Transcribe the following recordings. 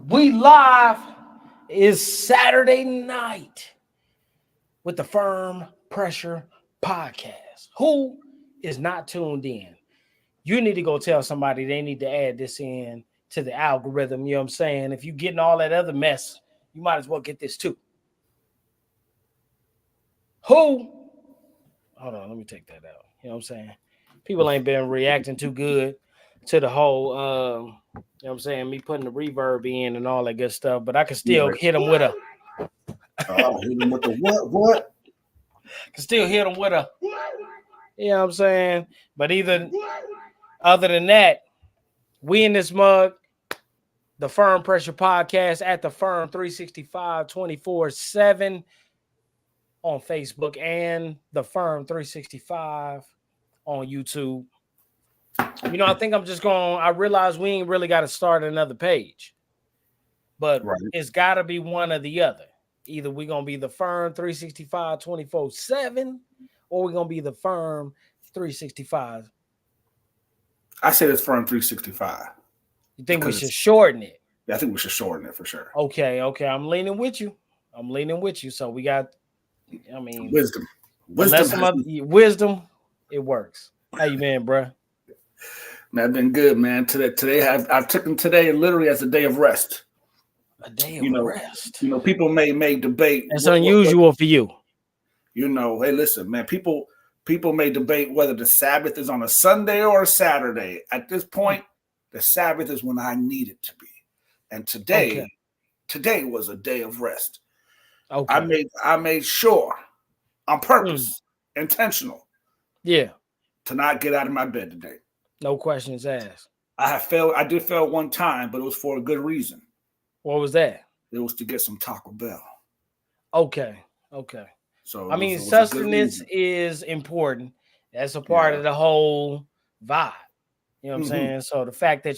We live is Saturday night with the Firm Pressure Podcast. Who is not tuned in? You need to go tell somebody they need to add this in to the algorithm. You know what I'm saying? If you're getting all that other mess, you might as well get this too. Who? Hold on, let me take that out. You know what I'm saying? People ain't been reacting too good to the whole, you know what I'm saying, me putting the reverb in and all that good stuff, but I can still hit them with a. Hit them with the what? Can still hit them with a. You know what I'm saying? But other than that, we in this mug, the Firm Pressure Podcast at the Firm 365 24/7 on Facebook and the Firm 365 on YouTube. You know, I think I realize we ain't really got to start another page, but It's got to be one or the other. Either we're going to be the Firm 365 24/7 or we're going to be the Firm 365. I said it's Firm 365. You think we should shorten it? Yeah, I think we should shorten it for sure. Okay. I'm leaning with you. So we got, wisdom. Wisdom, it works. How you been, bro? Man, I've been good, man. Today I've taken today literally as a day of rest. A day of rest. You know, people may debate. It's unusual for you. You know, hey, listen, man. People may debate whether the Sabbath is on a Sunday or a Saturday. At this point, the Sabbath is when I need it to be. And today was a day of rest. Okay. I made sure on purpose, intentional. Yeah. To not get out of my bed today. No questions asked. I did fail one time, but it was for a good reason. What was that? It was to get some Taco Bell. Okay. So sustenance is important. That's a part of the whole vibe. You know what I'm saying? So the fact that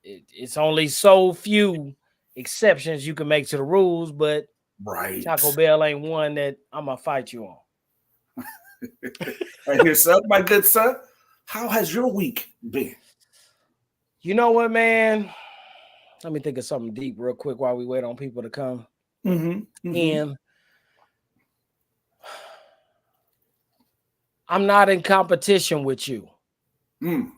it's only so few exceptions you can make to the rules, but Taco Bell ain't one that I'm gonna fight you on. And yourself, my good sir, how has your week been? You know what, man? Let me think of something deep real quick while we wait on people to come in. I'm not in competition with you. You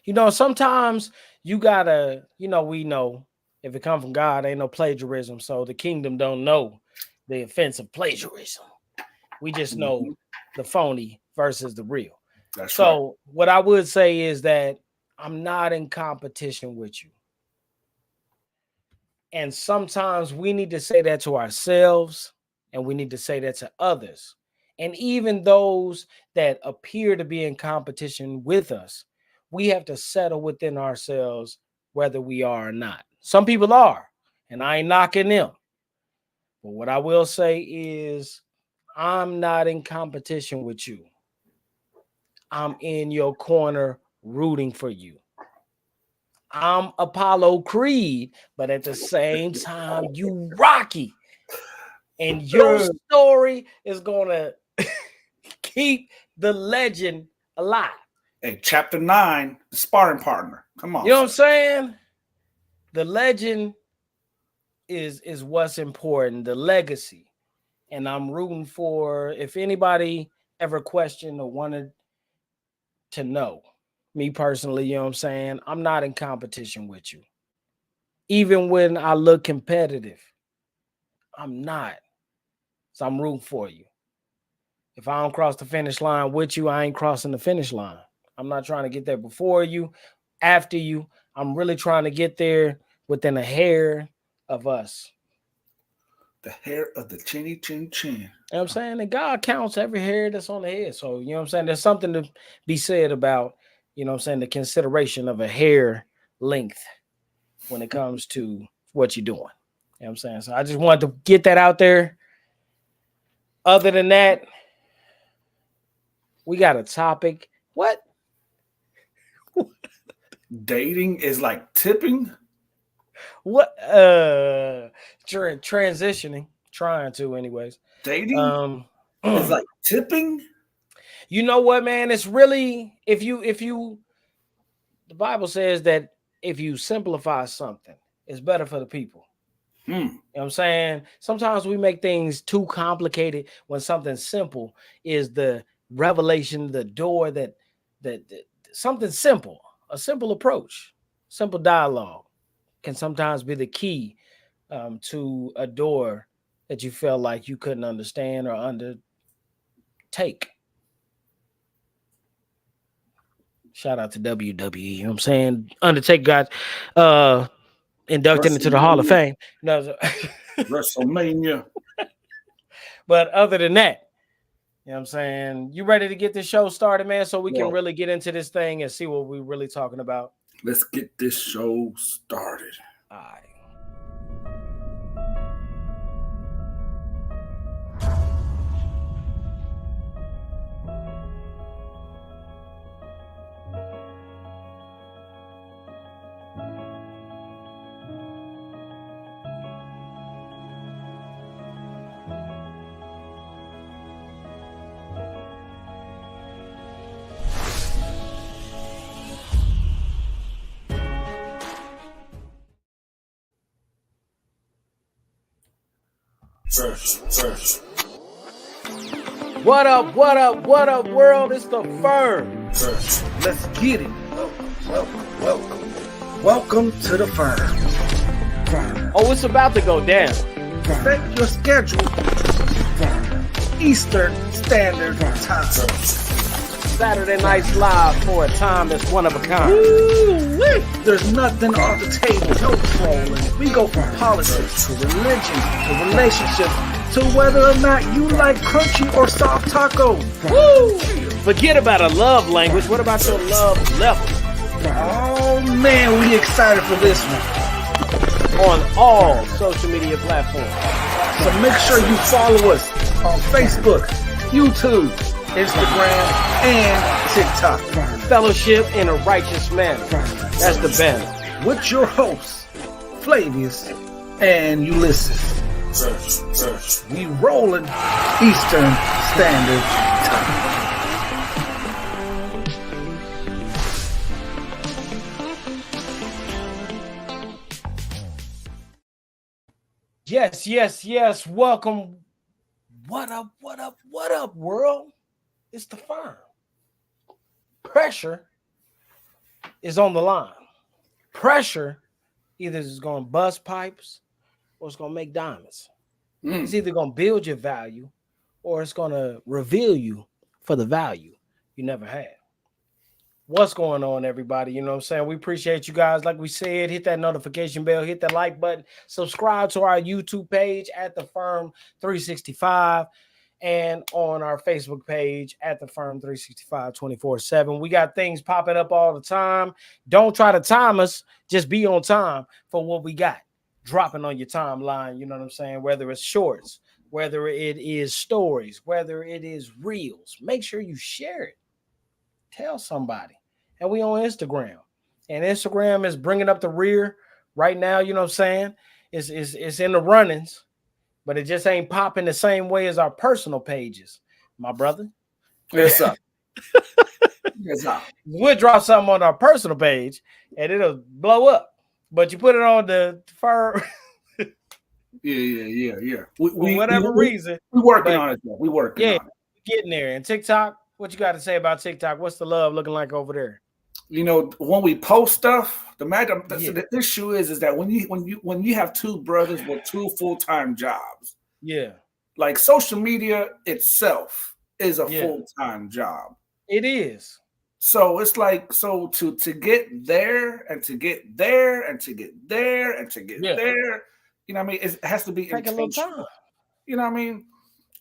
know, sometimes you gotta, we know if it come from God, ain't no plagiarism. So the kingdom don't know the offense of plagiarism. We just know the phony versus the real. So what I would say is that I'm not in competition with you. And sometimes we need to say that to ourselves and we need to say that to others. And even those that appear to be in competition with us, we have to settle within ourselves whether we are or not. Some people are, and I ain't knocking them. But what I will say is I'm not in competition with you. I'm in your corner rooting for you. I'm Apollo Creed, but at the same time, you Rocky. And your story is going to keep the legend alive. Hey, chapter 9, the sparring partner. Come on. You know what I'm saying? The legend is what's important, the legacy. And I'm rooting for, if anybody ever questioned or wanted to know, me personally, you know what I'm saying? I'm not in competition with you. Even when I look competitive, I'm not. So I'm rooting for you. If I don't cross the finish line with you, I ain't crossing the finish line. I'm not trying to get there before you, after you. I'm really trying to get there within a hair of us. The hair of the chinny chin chin. You know what I'm saying? And God counts every hair that's on the head. So, you know what I'm saying? There's something to be said about, you know what I'm saying, the consideration of a hair length when it comes to what you're doing. You know what I'm saying? So I just wanted to get that out there. Other than that, we got a topic. What? Dating is like tipping? What? Transitioning. Trying to, anyways. Dating is like tipping? You know what, man? It's really, if you, the Bible says that if you simplify something, it's better for the people. Hmm. You know what I'm saying? Sometimes we make things too complicated when something simple is the revelation, the door that something simple, a simple approach, simple dialogue can sometimes be the key to a door that you felt like you couldn't understand or undertake. Shout out to WWE. You know what I'm saying? Undertaker got inducted into the Hall of WrestleMania. Fame. No, WrestleMania. but other than that, you know what I'm saying? You ready to get this show started, man, so we can Well, really get into this thing and see what we're really talking about? let's get this show started. All right. First. What up, world? It's the F.I.R.M. Let's get it. Welcome to the F.I.R.M. Oh, it's about to go down. Set your schedule. Eastern Standard Time. Saturday Nights Live for a time that's one of a kind. Woo-wee. There's nothing off the table, no trolling. We go from politics to religion to relationships to whether or not you like crunchy or soft tacos. Woo! Forget about a love language. What about your love level? Oh man, we excited for this one. On all social media platforms. So make sure you follow us on Facebook, YouTube, Instagram, and TikTok. Fellowship in a righteous manner. That's the banner. With your hosts, FLAVIUS and ULISES. We rolling Eastern Standard Time. Yes. Welcome. What up, world? It's the F.I.R.M. Pressure is on the line. Pressure either is going to bust pipes or it's going to make diamonds. It's either going to build your value or it's going to reveal you for the value you never had. What's going on, everybody? You know what I'm saying? We appreciate you guys. Like we said, hit that notification bell, hit that like button, subscribe to our YouTube page at the F.I.R.M 365 and on our Facebook page at the F.I.R.M 365 24/7. We got things popping up all the time. Don't try to time us. Just be on time for what we got dropping on your timeline. You know what I'm saying? Whether it's shorts, whether it is stories, whether it is reels, make sure you share it. Tell somebody. And we on Instagram. And Instagram is bringing up the rear right now. You know what I'm saying? It's in the runnings, but it just ain't popping the same way as our personal pages, my brother. Yes, up. Yes, up. We'll drop something on our personal page and it'll blow up. But you put it on the F.I.R.M. Yeah. For whatever reason. We're working on it, though. We're working on it. Getting there. And TikTok, what you got to say about TikTok? What's the love looking like over there? You know, when we post stuff, the issue is that when you have two brothers with two full-time jobs, like social media itself is a full-time job. It is. So it's like to get there and to get there and to get there and to get there, you know what I mean? It has to be intentional. You know what I mean?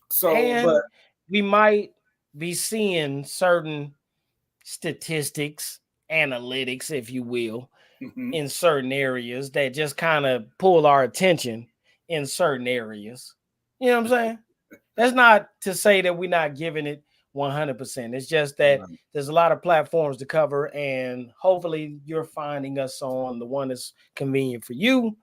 So, but we might be seeing certain statistics, analytics, if you will, in certain areas that just kind of pull our attention in certain areas. You know what I'm saying? That's not to say that we're not giving it 100%. It's just that there's a lot of platforms to cover, and hopefully you're finding us on the one that's convenient for you.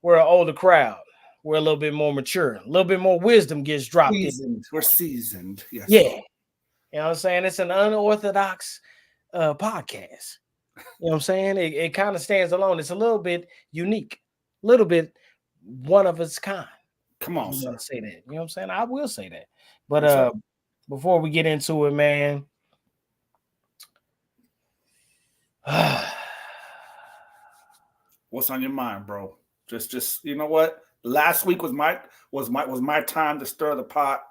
We're an older crowd. We're a little bit more mature. A little bit more wisdom gets dropped in. We're seasoned. Yes. Yeah. You know what I'm saying? It's an unorthodox podcast. You know what I'm saying? It kind of stands alone. It's a little bit unique, a little bit one of its kind. Come on, You sir. want to say that? You know what I'm saying? I will say that. But Yes, sir. before we get into it, man, What's on your mind, bro? Just you know what? Last week was my time to stir the pot,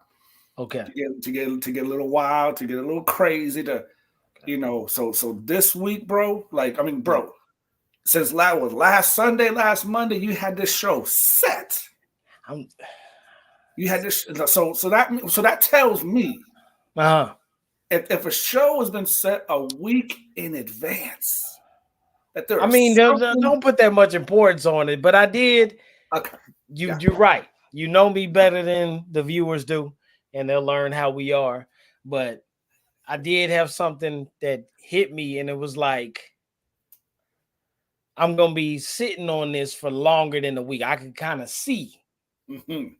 okay. to get a little wild, to get a little crazy, So this week, bro, like I mean, Yeah. bro, since last Sunday, last Monday, you had this show set. I'm You had this, so that tells me uh-huh. if a show has been set a week in advance, that there I mean, is something. don't put that much importance on it, but I did. Okay, yeah. You're right. You know me better than the viewers do, and they'll learn how we are. But I did have something that hit me, and it was like I'm gonna be sitting on this for longer than a week. I could kind of see Mm-hmm.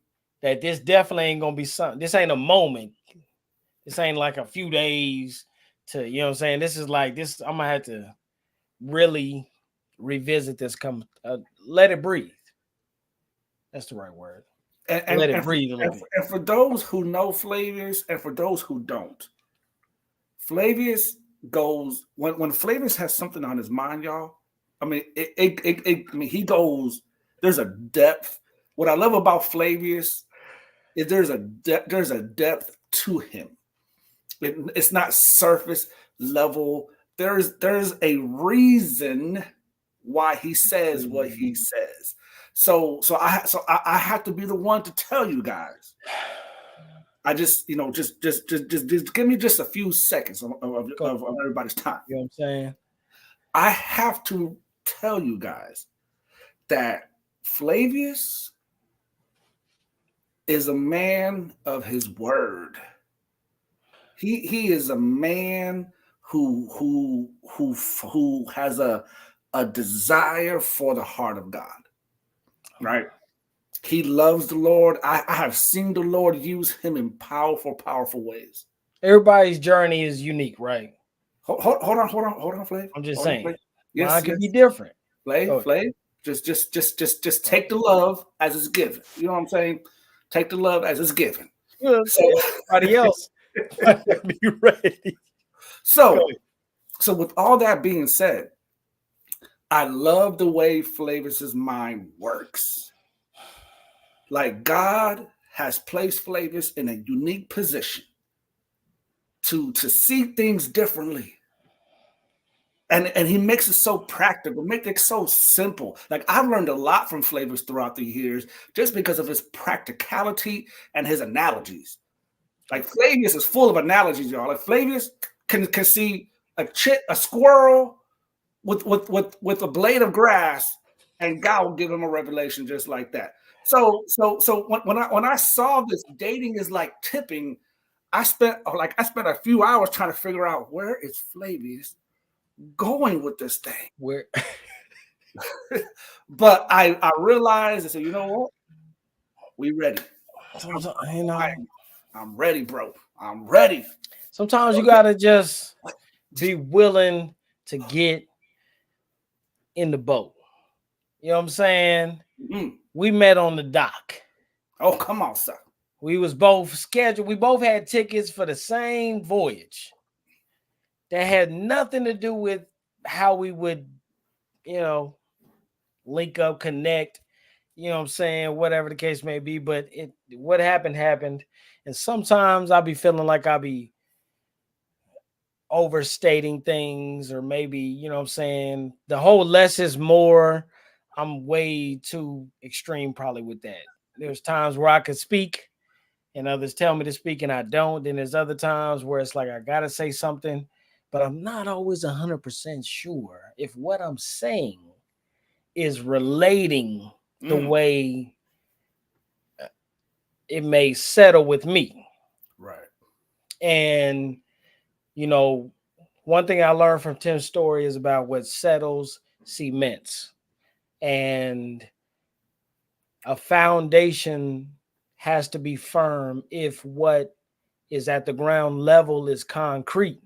that this definitely ain't gonna be something. This ain't a moment. This ain't like a few days to, you know what I'm saying? This is like this. I'm gonna have to really revisit this. Let it breathe. That's the right word. And, and, Let it and, for, breathe a little and, bit. for, and for those who know Flavius, and for those who don't, Flavius goes when Flavius has something on his mind, y'all. I mean, he goes. There's a depth. What I love about Flavius is there's a depth to him. It's not surface level. There's a reason why he says what he says. So I have to be the one to tell you guys. I just give me just a few seconds of everybody's time. You know what I'm saying? I have to tell you guys that Flavius is a man of his word. He is a man who has a desire for the heart of God. Right? He loves the Lord. I have seen the Lord use him in powerful, powerful ways. Everybody's journey is unique, right? Hold on, Flav. I'm just Hold on, saying. Flav. Mine Yes, could be yes, different. Go Flav. Just ahead. take the love as it's given. You know what I'm saying? Take the love as it's given. Good. So, Everybody else be ready. Go so, ahead. so with all that being said, I love the way Flavius's mind works. Like God has placed Flavius in a unique position to see things differently. And he makes it so practical, makes it so simple. Like I've learned a lot from Flavius throughout the years just because of his practicality and his analogies. Like Flavius is full of analogies, y'all. Like Flavius can see a squirrel with a blade of grass, and God will give him a revelation just like that. So when I saw this dating is like tipping, I spent a few hours trying to figure out where is Flavius going with this thing. Where But I realized I said, you know what? We ready. sometimes, you know, I'm ready, bro. I'm ready. sometimes you gotta just be willing to get in the boat. You know what I'm saying? Mm. We met on the dock. Oh, come on, sir. We was both scheduled. We both had tickets for the same voyage. That had nothing to do with how we would, you know, link up, connect, you know what I'm saying, whatever the case may be. But what happened. And sometimes I'll be feeling like I'll be overstating things, or maybe, you know what I'm saying, the whole less is more. I'm way too extreme probably with that. There's times where I could speak and others tell me to speak and I don't. Then there's other times where it's like I gotta say something, but I'm not always 100% sure if what I'm saying is relating the way it may settle with me. Right. And you know, one thing I learned from Tim's story is about what settles cements, and a foundation has to be firm if what is at the ground level is concrete.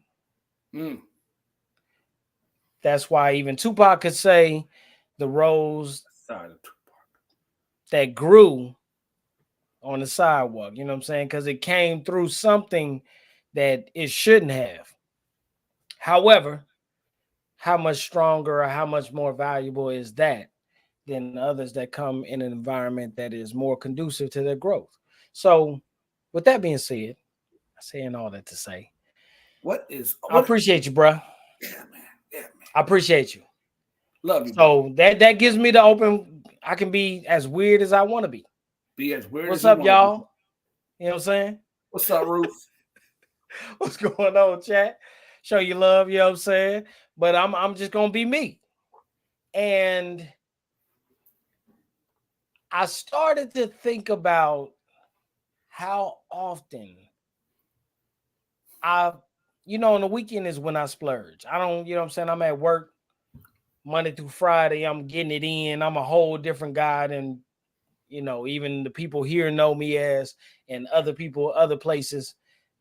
Mm. That's why even Tupac could say the rose that grew on the sidewalk, you know what I'm saying? Because it came through something that it shouldn't have. However, how much stronger or how much more valuable is that than others that come in an environment that is more conducive to their growth? So, with that being said, I'm saying all that to say, I appreciate you, bro. Yeah, man. Yeah, man. I appreciate you. Love you, So brother. that gives me the open. I can be as weird as I want to be. Be as weird What's as you up, want to be. y'all? You know what I'm saying? What's up, Ruth? What's going on, chat? Show you love, you know what I'm saying? But I'm just gonna be me. And I started to think about how often on the weekend is when I splurge. I don't, you know what I'm saying? I'm at work Monday through Friday. I'm getting it in. I'm a whole different guy than, even the people here know me as, and other people, other places,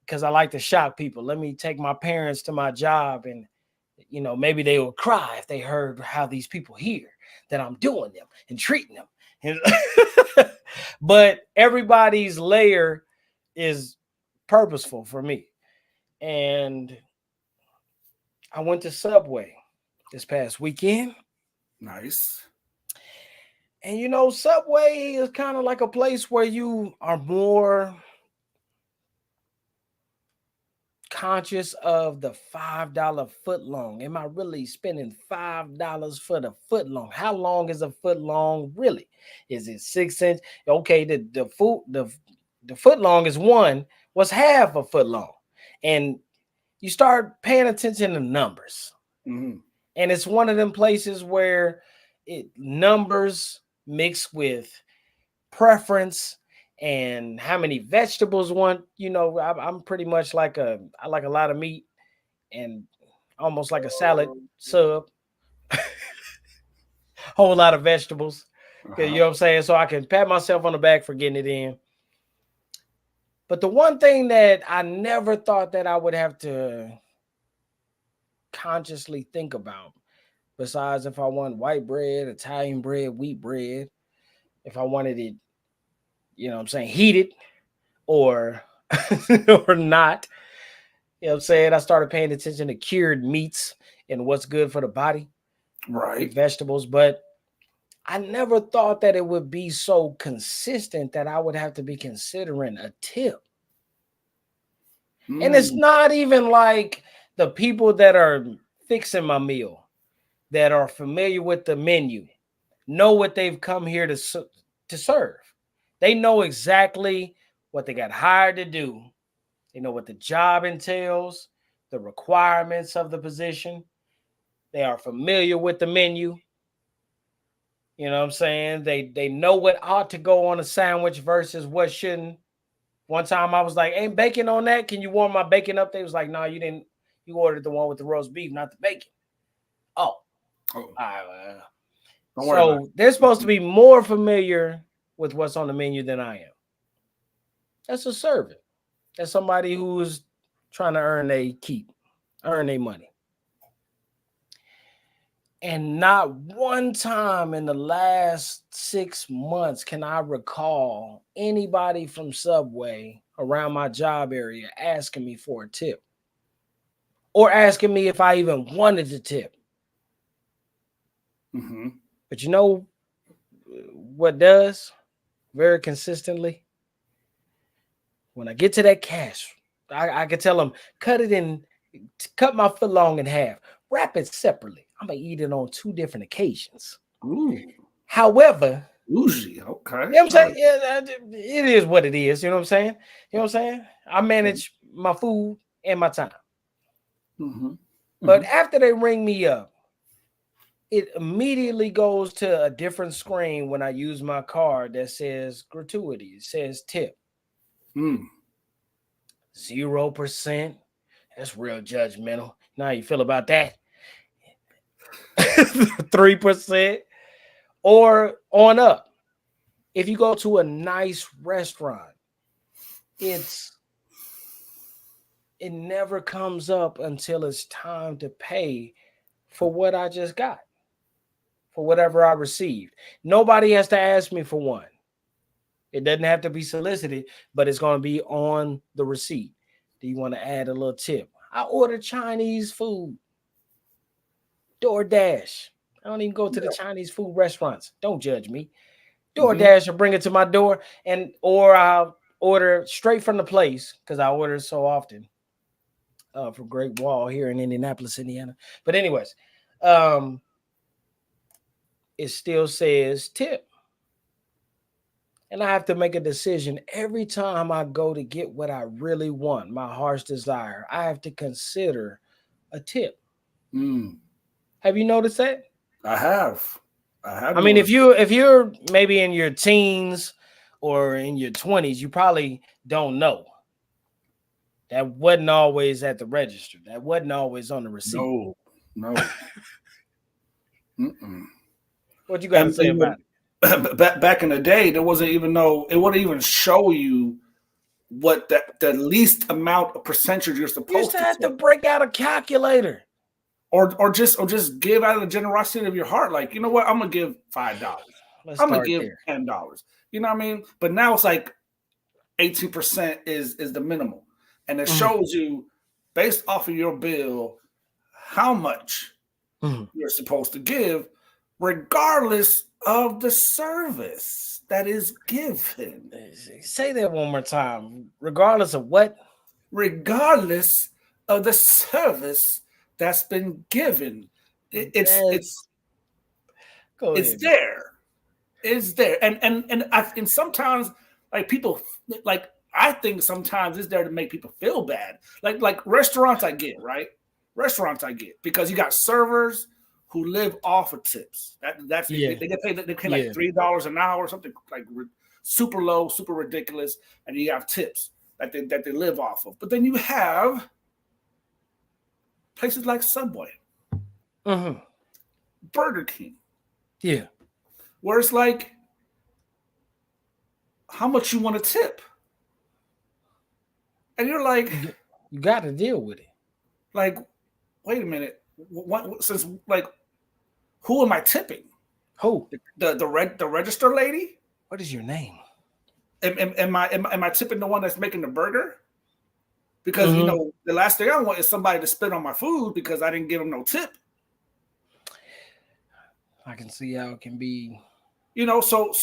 because I like to shock people. Let me take my parents to my job, and maybe they will cry if they heard how these people here that I'm doing them and treating them. But everybody's layer is purposeful for me. And I went to Subway this past weekend. Nice. And Subway is kind of like a place where you are more conscious of the $5 foot long. Am I really spending $5 for the foot long? How long is a foot long really? Is it 6 inches? Okay, the foot long is one. What's half a foot long? And you start paying attention to numbers. Mm-hmm. And it's one of them places where numbers mix with preference and how many vegetables one. I'm pretty much I like a lot of meat and almost like a salad sub. Whole lot of vegetables. You know what I'm saying? So I can pat myself on the back for getting it in. But the one thing that I never thought that I would have to consciously think about, besides if I want white bread, Italian bread, wheat bread, if I wanted it, you know what I'm saying, heated or or not. You know what I'm saying? I started paying attention to cured meats and what's good for the body. Right. Vegetables. But I never thought that it would be so consistent that I would have to be considering a tip. And it's not even like the people that are fixing my meal, that are familiar with the menu, know what they've come here to serve. They know exactly what they got hired to do. They know what the job entails, the requirements of the position. They are familiar with the menu. You know what I'm saying? They know what ought to go on a sandwich versus what shouldn't. One time I was like, "Ain't bacon on that? Can you warm my bacon up?" They was like, "No, you didn't. You ordered the one with the roast beef, not the bacon." Oh. All right. So they're supposed to be more familiar with what's on the menu than I am. That's a servant. That's somebody who's trying to earn their money. And not one time in the last 6 months can I recall anybody from Subway around my job area asking me for a tip or asking me if I even wanted to tip. Mm-hmm. But you know what does very consistently? When I get to that cash, I can tell them, cut my foot long in half, wrap it separately. I'm going to eat it on 2 different occasions. Ooh. However, Bougie, okay. You know what I'm saying? Yeah, it is what it is. You know what I'm saying? You know what I'm saying? I manage my food and my time. Mm-hmm. Mm-hmm. But after they ring me up, it immediately goes to a different screen when I use my card that says gratuity. It says tip. 0%. That's real judgmental. Now how you feel about that? 3% or on up. If you go to a nice restaurant, it never comes up until it's time to pay for what I just got, for whatever I received. Nobody has to ask me for one. It doesn't have to be solicited, but it's going to be on the receipt. Do you want to add a little tip? I order Chinese food, DoorDash. I don't even go to the Chinese food restaurants. Don't judge me. DoorDash will bring it to my door, or I'll order straight from the place because I order so often from Great Wall here in Indianapolis, Indiana. But anyways, it still says tip. And I have to make a decision every time I go to get what I really want, my heart's desire. I have to consider a tip. Have you noticed that? I have. I mean, if you're maybe in your teens or in your 20s, you probably don't know. That wasn't always at the register. That wasn't always on the receipt. No. What you got to say about it? Back in the day, there wasn't even it wouldn't even show you what the least amount of percentage you're supposed to. You used to have to break out a calculator, or just give out of the generosity of your heart. Like, you know what, I'm gonna give $5. I'm gonna give $10. You know what I mean? But now it's like 18% is the minimum, and it shows you based off of your bill how much you're supposed to give, regardless of the service that is given. Say that one more time. Regardless of what? Regardless of the service that's been given. It's there. It's there. And sometimes, like, people, like, I think sometimes it's there to make people feel bad. Like restaurants I get, right? Restaurants I get, because you got servers who live off of tips. They get paid. They pay like $3 an hour or something, like super low, super ridiculous, and you have tips that they live off of. But then you have places like Subway, Burger King, where it's like, how much you want to tip, and you're like, you got to deal with it. Like, wait a minute, since like, who am I tipping? Who? The register lady? What is your name? Am I tipping the one that's making the burger? Because you know, the last thing I want is somebody to spit on my food because I didn't give them no tip. I can see how it can be. You know, so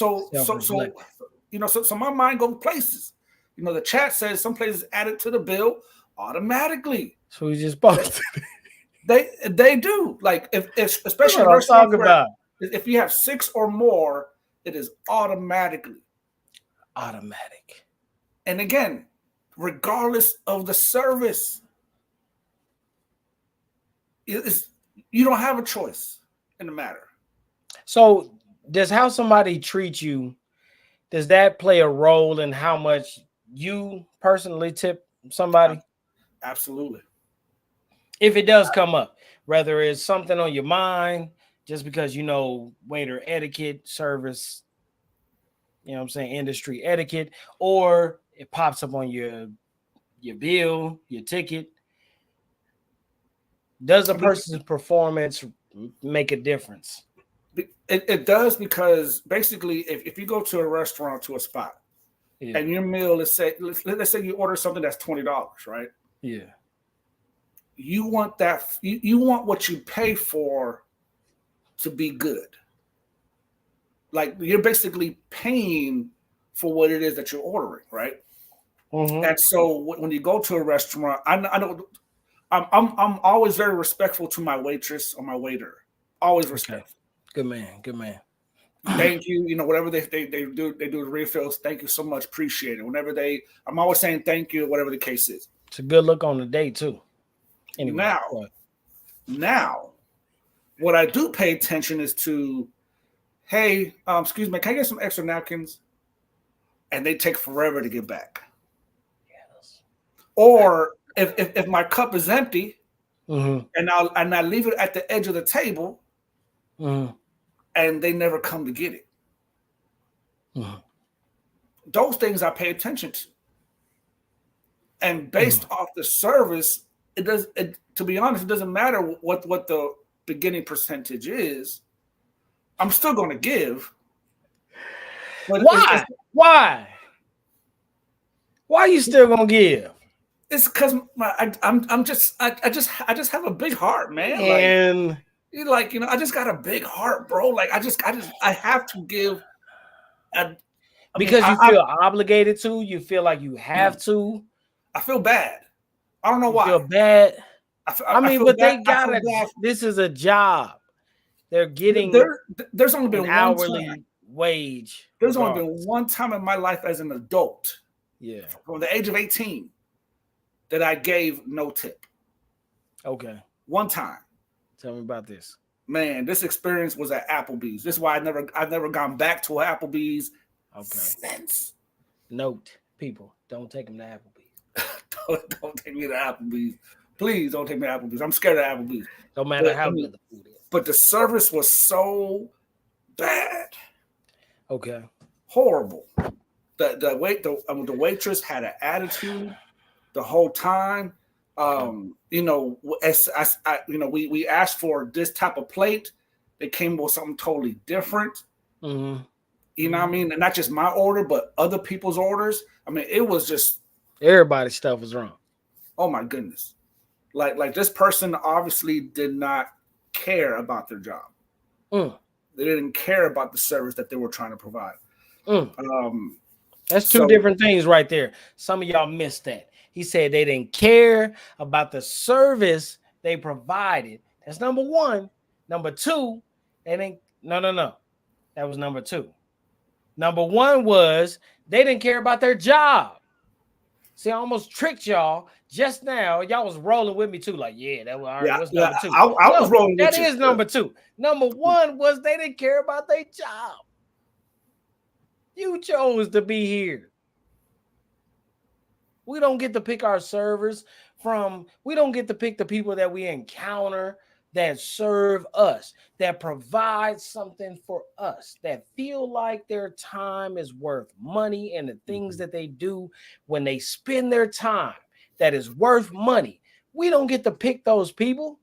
you know, so my mind goes places. You know, the chat says some places add it to the bill automatically. So we just bought it. They do. Like, if especially if you have 6 or more, it is automatic. And again, regardless of the service, you don't have a choice in the matter. So does how somebody treats you, does that play a role in how much you personally tip somebody? Absolutely. If it does come up, whether it's something on your mind, just because you know waiter etiquette, service, you know what I'm saying, industry etiquette, or it pops up on your bill, your ticket. Does a person's performance make a difference? It does, because basically if you go to a restaurant, to a spot, and your meal is, let's say you order something that's $20, right? Yeah. You want that, you want what you pay for to be good. Like, you're basically paying for what it is that you're ordering, right? And so when you go to a restaurant, I know I'm always very respectful to my waitress or my waiter. Always respectful. Good man. Thank you. You know, whatever they do the refills. Thank you so much. Appreciate it. Whenever I'm always saying thank you, whatever the case is. It's a good look on the day too. Anyway, now, what I do pay attention is to, hey, excuse me, can I get some extra napkins? And they take forever to get back. Yes. Or if my cup is empty, and I leave it at the edge of the table, and they never come to get it. Those things I pay attention to. And based off the service, to be honest, it doesn't matter what the beginning percentage is, I'm still going to give. But why? Why? Why are you still gonna give? It's because I just have a big heart, man. And I just got a big heart, bro. Like I have to give. Because you feel obligated to, you feel like you have to. I feel bad. I don't know why. Feel bad. I mean, feel but bad. they gotta. This is a job. They're getting. There's only been an one hourly time. wage. There's only been one time in my life as an adult. Yeah. From the age of 18, that I gave no tip. Okay. One time. Tell me about this. Man, this experience was at Applebee's. This is why I've never gone back to Applebee's since. Note, people, don't take them to Applebee's. don't take me to Applebee's. Please don't take me to Applebee's. I'm scared of Applebee's. No matter how good the food is. But the service was so bad. Okay. Horrible. The waitress had an attitude the whole time. We asked for this type of plate. They came with something totally different. Mm-hmm. You know what I mean? And not just my order, but other people's orders. I mean, it was just everybody's stuff was wrong. Oh my goodness. Like this person obviously did not care about their job. They didn't care about the service that they were trying to provide. That's two different things right there. Some of y'all missed that. He said they didn't care about the service they provided. That's number one. Number two, they didn't. No. That was number two. Number one was they didn't care about their job. See, I almost tricked y'all just now. Y'all was rolling with me too. Like, yeah, that was all right. What's number two? I was rolling with you. That is number two. Number one was they didn't care about their job. You chose to be here. We don't get to pick our servers we don't get to pick the people that we encounter that serve us, that provide something for us, that feel like their time is worth money, and the things that they do when they spend their time that is worth money. We don't get to pick those people.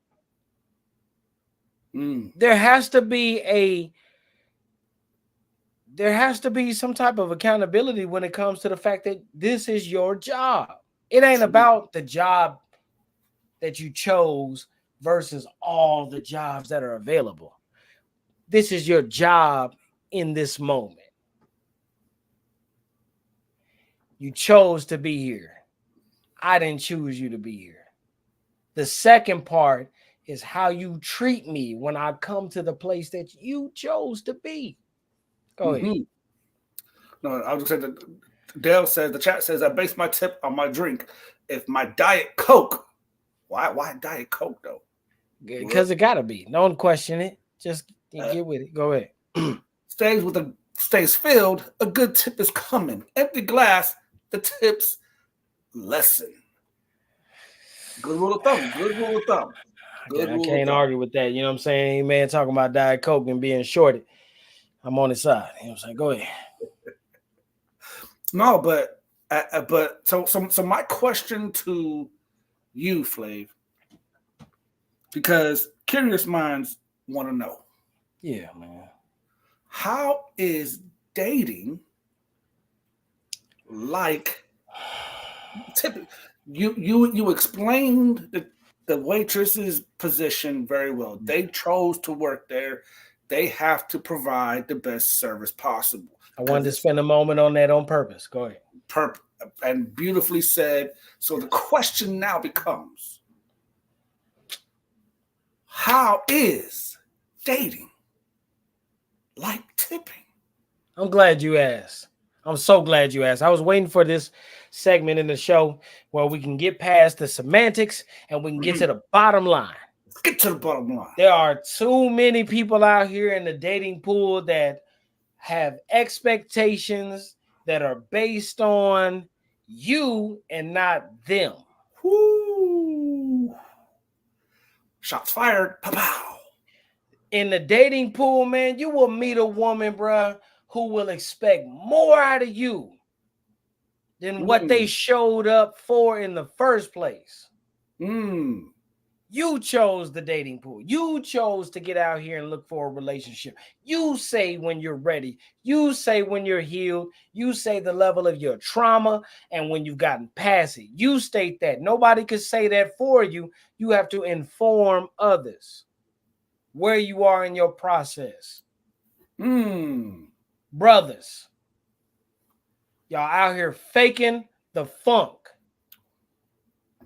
There has to be some type of accountability when it comes to the fact that this is your job. It ain't about the job that you chose versus all the jobs that are available. This is your job in this moment. You chose to be here. I didn't choose you to be here. The second part is how you treat me when I come to the place that you chose to be. Go ahead. No, I was just saying that Dale says, the chat says, I base my tip on my drink. If my Diet Coke, why Diet Coke though? Because it gotta be. Don't question it. Just get with it. Go ahead. Stays filled, a good tip is coming. Empty glass, the tips lessen. Good rule of thumb. Good rule of thumb. I can't argue with that. You know what I'm saying? Any man talking about Diet Coke and being shorted, I'm on his side. You know what I'm saying? Go ahead. No, but so my question to you, Flav, because curious minds want to know. Yeah, man. How is dating like? You explained the waitress's position very well. They chose to work there. They have to provide the best service possible. I wanted to spend a moment on that on purpose. Go ahead. And beautifully said. So the question now becomes, how is dating like tipping? I'm glad you asked. I'm so glad you asked. I was waiting for this segment in the show where we can get past the semantics and we can get to the bottom line. Let's get to the bottom line. There are too many people out here in the dating pool that have expectations that are based on you and not them. Woo. Shots fired. Pow. In the dating pool, man, you will meet a woman, bruh, who will expect more out of you than what they showed up for in the first place. You You chose the dating pool. You chose to get out here and look for a relationship. You say when you're ready. You say when you're healed. You say the level of your trauma and when you've gotten past it. You state that. Nobody can say that for you. You have to inform others where you are in your process. Brothers, y'all out here faking the funk.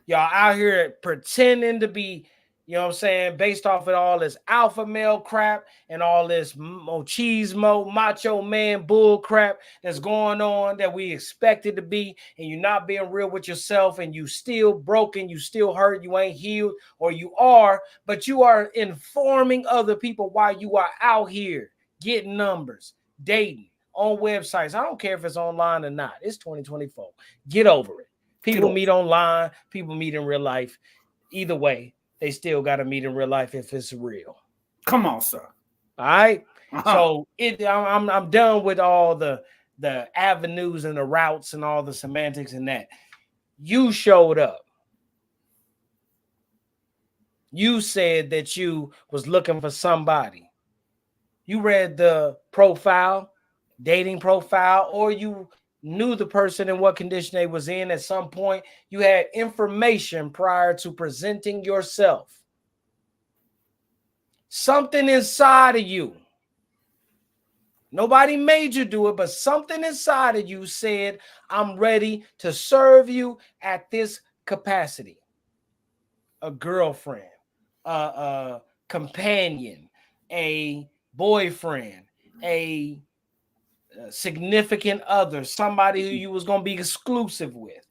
Y'all out here pretending to be, you know what I'm saying, based off of all this alpha male crap and all this machismo, macho man bull crap that's going on that we expected to be, and you're not being real with yourself, and you still broken, you still hurt, you ain't healed, or you are, but you are informing other people while you are out here getting numbers, dating, on websites. I don't care if it's online or not. It's 2024. Get over it. People meet online, people meet in real life. Either way, they still got to meet in real life if it's real. Come on, sir. All right. So I'm done with all the avenues and the routes and all the semantics and that. You showed up. You said that you was looking for somebody. You read the profile, dating profile, or you knew the person and what condition they was in at some point. You had information prior to presenting yourself. Something inside of you. Nobody made you do it, but something inside of you said, I'm ready to serve you at this capacity. A girlfriend, a companion, a boyfriend, a significant other, somebody who you was going to be exclusive with,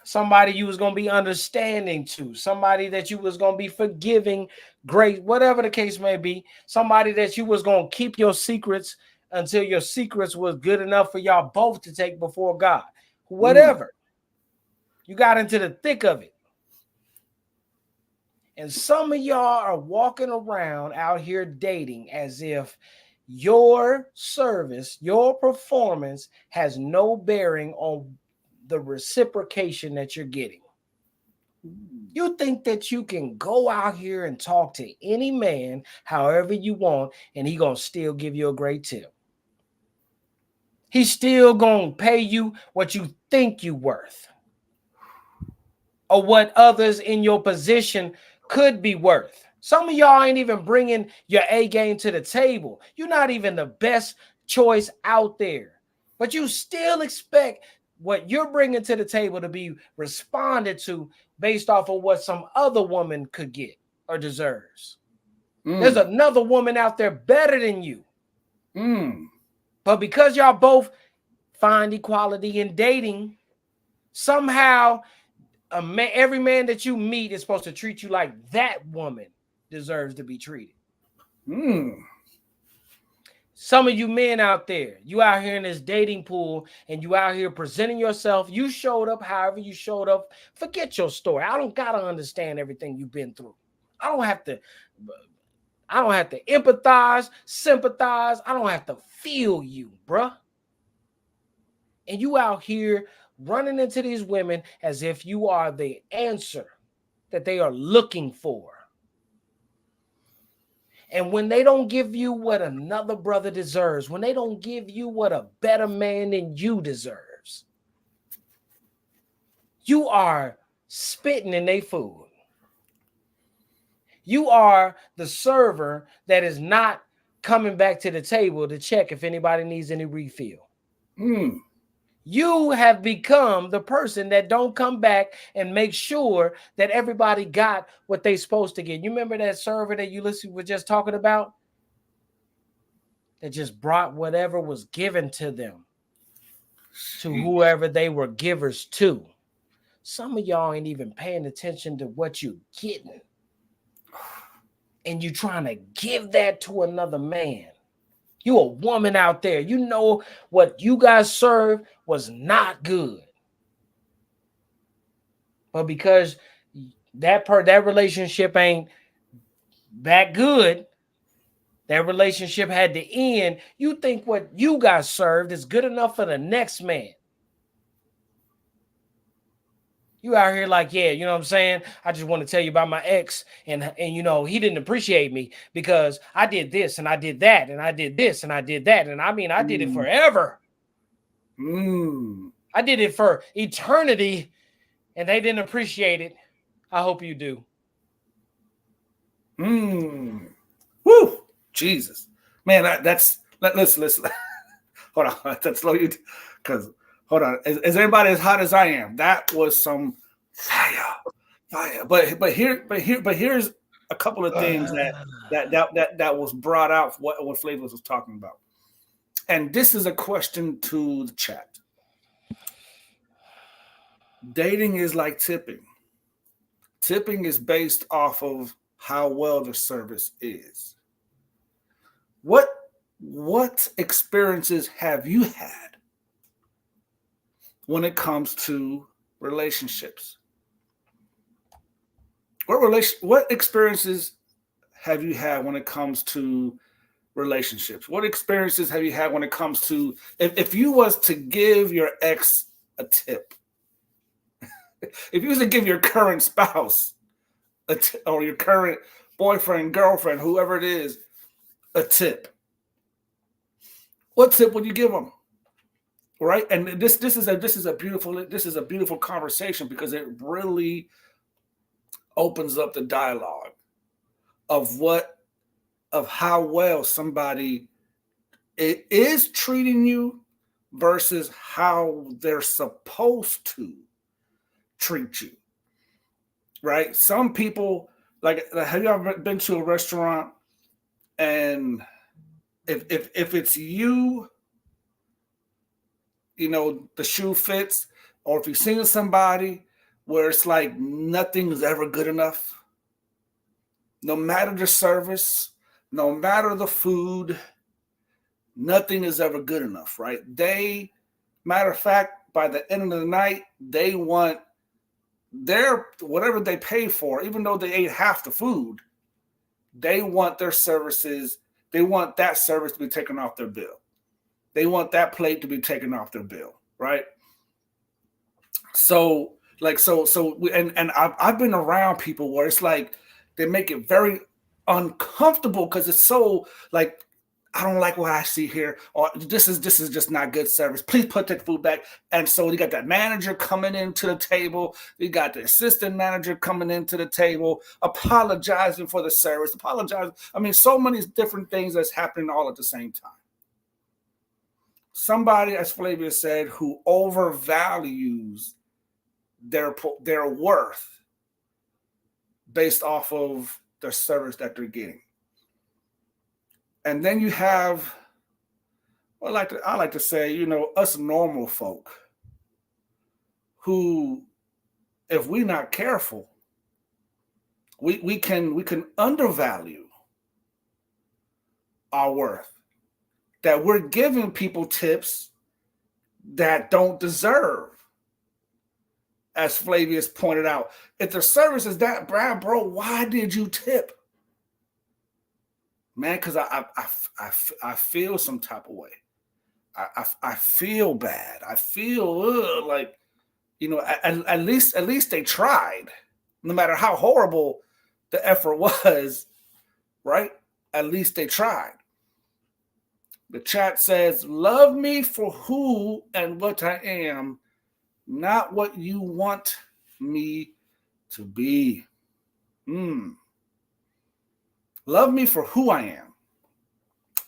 somebody you was going to be understanding to, somebody that you was going to be forgiving, great, whatever the case may be, somebody that you was going to keep your secrets until your secrets was good enough for y'all both to take before God, whatever. You got into the thick of it. And some of y'all are walking around out here dating as if your service, your performance has no bearing on the reciprocation that you're getting. You think that you can go out here and talk to any man however you want, and he gonna still give you a great tip. He's still gonna pay you what you think you worth, or what others in your position could be worth. Some of y'all ain't even bringing your A game to the table. You're not even the best choice out there, but you still expect what you're bringing to the table to be responded to based off of what some other woman could get or deserves. There's another woman out there better than you. But because y'all both find equality in dating, somehow every man that you meet is supposed to treat you like that woman deserves to be treated. Some of you men out there, you out here in this dating pool and you out here presenting yourself. You showed up however you showed up. Forget your story. I don't got to understand everything you've been through. I don't have to empathize, sympathize. I don't have to feel you, bruh. And you out here running into these women as if you are the answer that they are looking for. And when they don't give you what another brother deserves, when they don't give you what a better man than you deserves, you are spitting in their food. You are the server that is not coming back to the table to check if anybody needs any refill. You have become the person that don't come back and make sure that everybody got what they supposed to get. You remember that server that ULISES was just talking about? That just brought whatever was given to them to whoever they were givers to. Some of y'all ain't even paying attention to what you're getting. And you trying to give that to another man. You a woman out there. You know what you guys served was not good. But because that relationship ain't that good, that relationship had to end, you think what you guys served is good enough for the next man. You out here like, yeah, you know what I'm saying? I just want to tell you about my ex, and you know, he didn't appreciate me because I did this and I did that and I did this and I did that. And I mean, I did it Mm. forever. Mm. I did it for eternity and they didn't appreciate it. I hope you do. Mm. Woo! Jesus. Man, listen. Hold on. Let's slow you because hold on. Is everybody as hot as I am? That was some fire. Fire. But here's a couple of things that was brought out what FLAVIUS was talking about. And this is a question to the chat. Dating is like tipping. Tipping is based off of how well the service is. What experiences have you had when it comes to relationships? What experiences have you had when it comes to relationships? What experiences have you had when it comes to if you was to give your ex a tip, if you was to give your current spouse or your current boyfriend, girlfriend, whoever it is, a tip, what tip would you give them? Right? And this is a beautiful conversation because it really opens up the dialogue of how well somebody it is treating you versus how they're supposed to treat you. Right? Some people like have you ever been to a restaurant and if it's you, you know, the shoe fits, or if you've seen somebody where it's like nothing's ever good enough, no matter the service, no matter the food, nothing is ever good enough, right? Matter of fact, by the end of the night, they want their whatever they pay for, even though they ate half the food, they want their services, they want that service to be taken off their bill. They want that plate to be taken off their bill, right? So, and I've been around people where it's like they make it very uncomfortable because it's so like I don't like what I see here, or this is just not good service. Please put that food back. And so you got that manager coming into the table, you got the assistant manager coming into the table, apologizing for the service, apologizing. I mean, so many different things that's happening all at the same time. Somebody, as FLAVIUS said, who overvalues their worth based off of the service that they're getting. And then you have, I like to say, you know, us normal folk who, if we're not careful, we can undervalue our worth. That we're giving people tips that don't deserve. As FLAVIUS pointed out, if the service is that bad, bro, why did you tip? Man, because I feel some type of way. I feel bad. I feel like, you know, at least they tried, no matter how horrible the effort was, right? At least they tried. The chat says, love me for who and what I am, not what you want me to be. Love me for who I am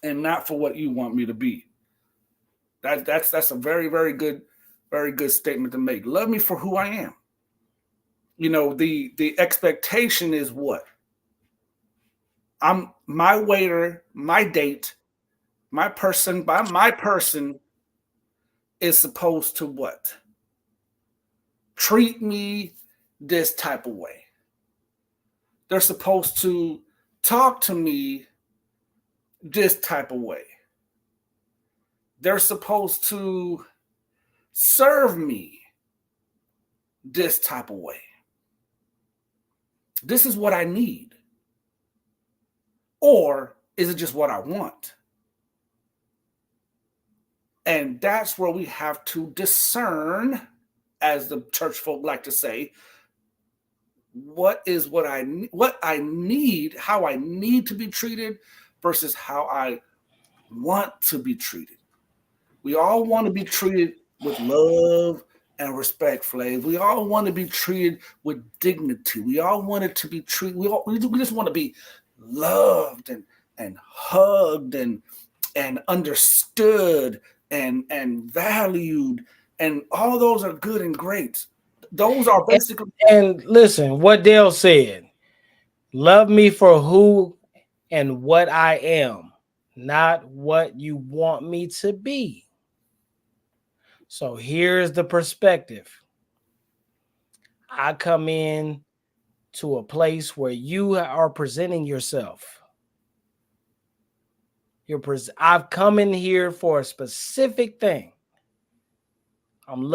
and not for what you want me to be. That's a very, very good statement to make. Love me for who I am. You know, the expectation is what? I'm my waiter, my date, my person is supposed to what? Treat me this type of way. They're supposed to talk to me this type of way. They're supposed to serve me this type of way. This is what I need. Or is it just what I want? And that's where we have to discern as the church folk like to say, what I need, how I need to be treated versus how I want to be treated. We all want to be treated with love and respect, Flav. We all want to be treated with dignity. We all want it to be treated. We just want to be loved and hugged and understood and valued, and all those are good and great. Those are basically. And listen, what Dale said, love me for who and what I am, not what you want me to be. So here's the perspective. I come in to a place where you are presenting yourself. I've come in here for a specific thing. I'm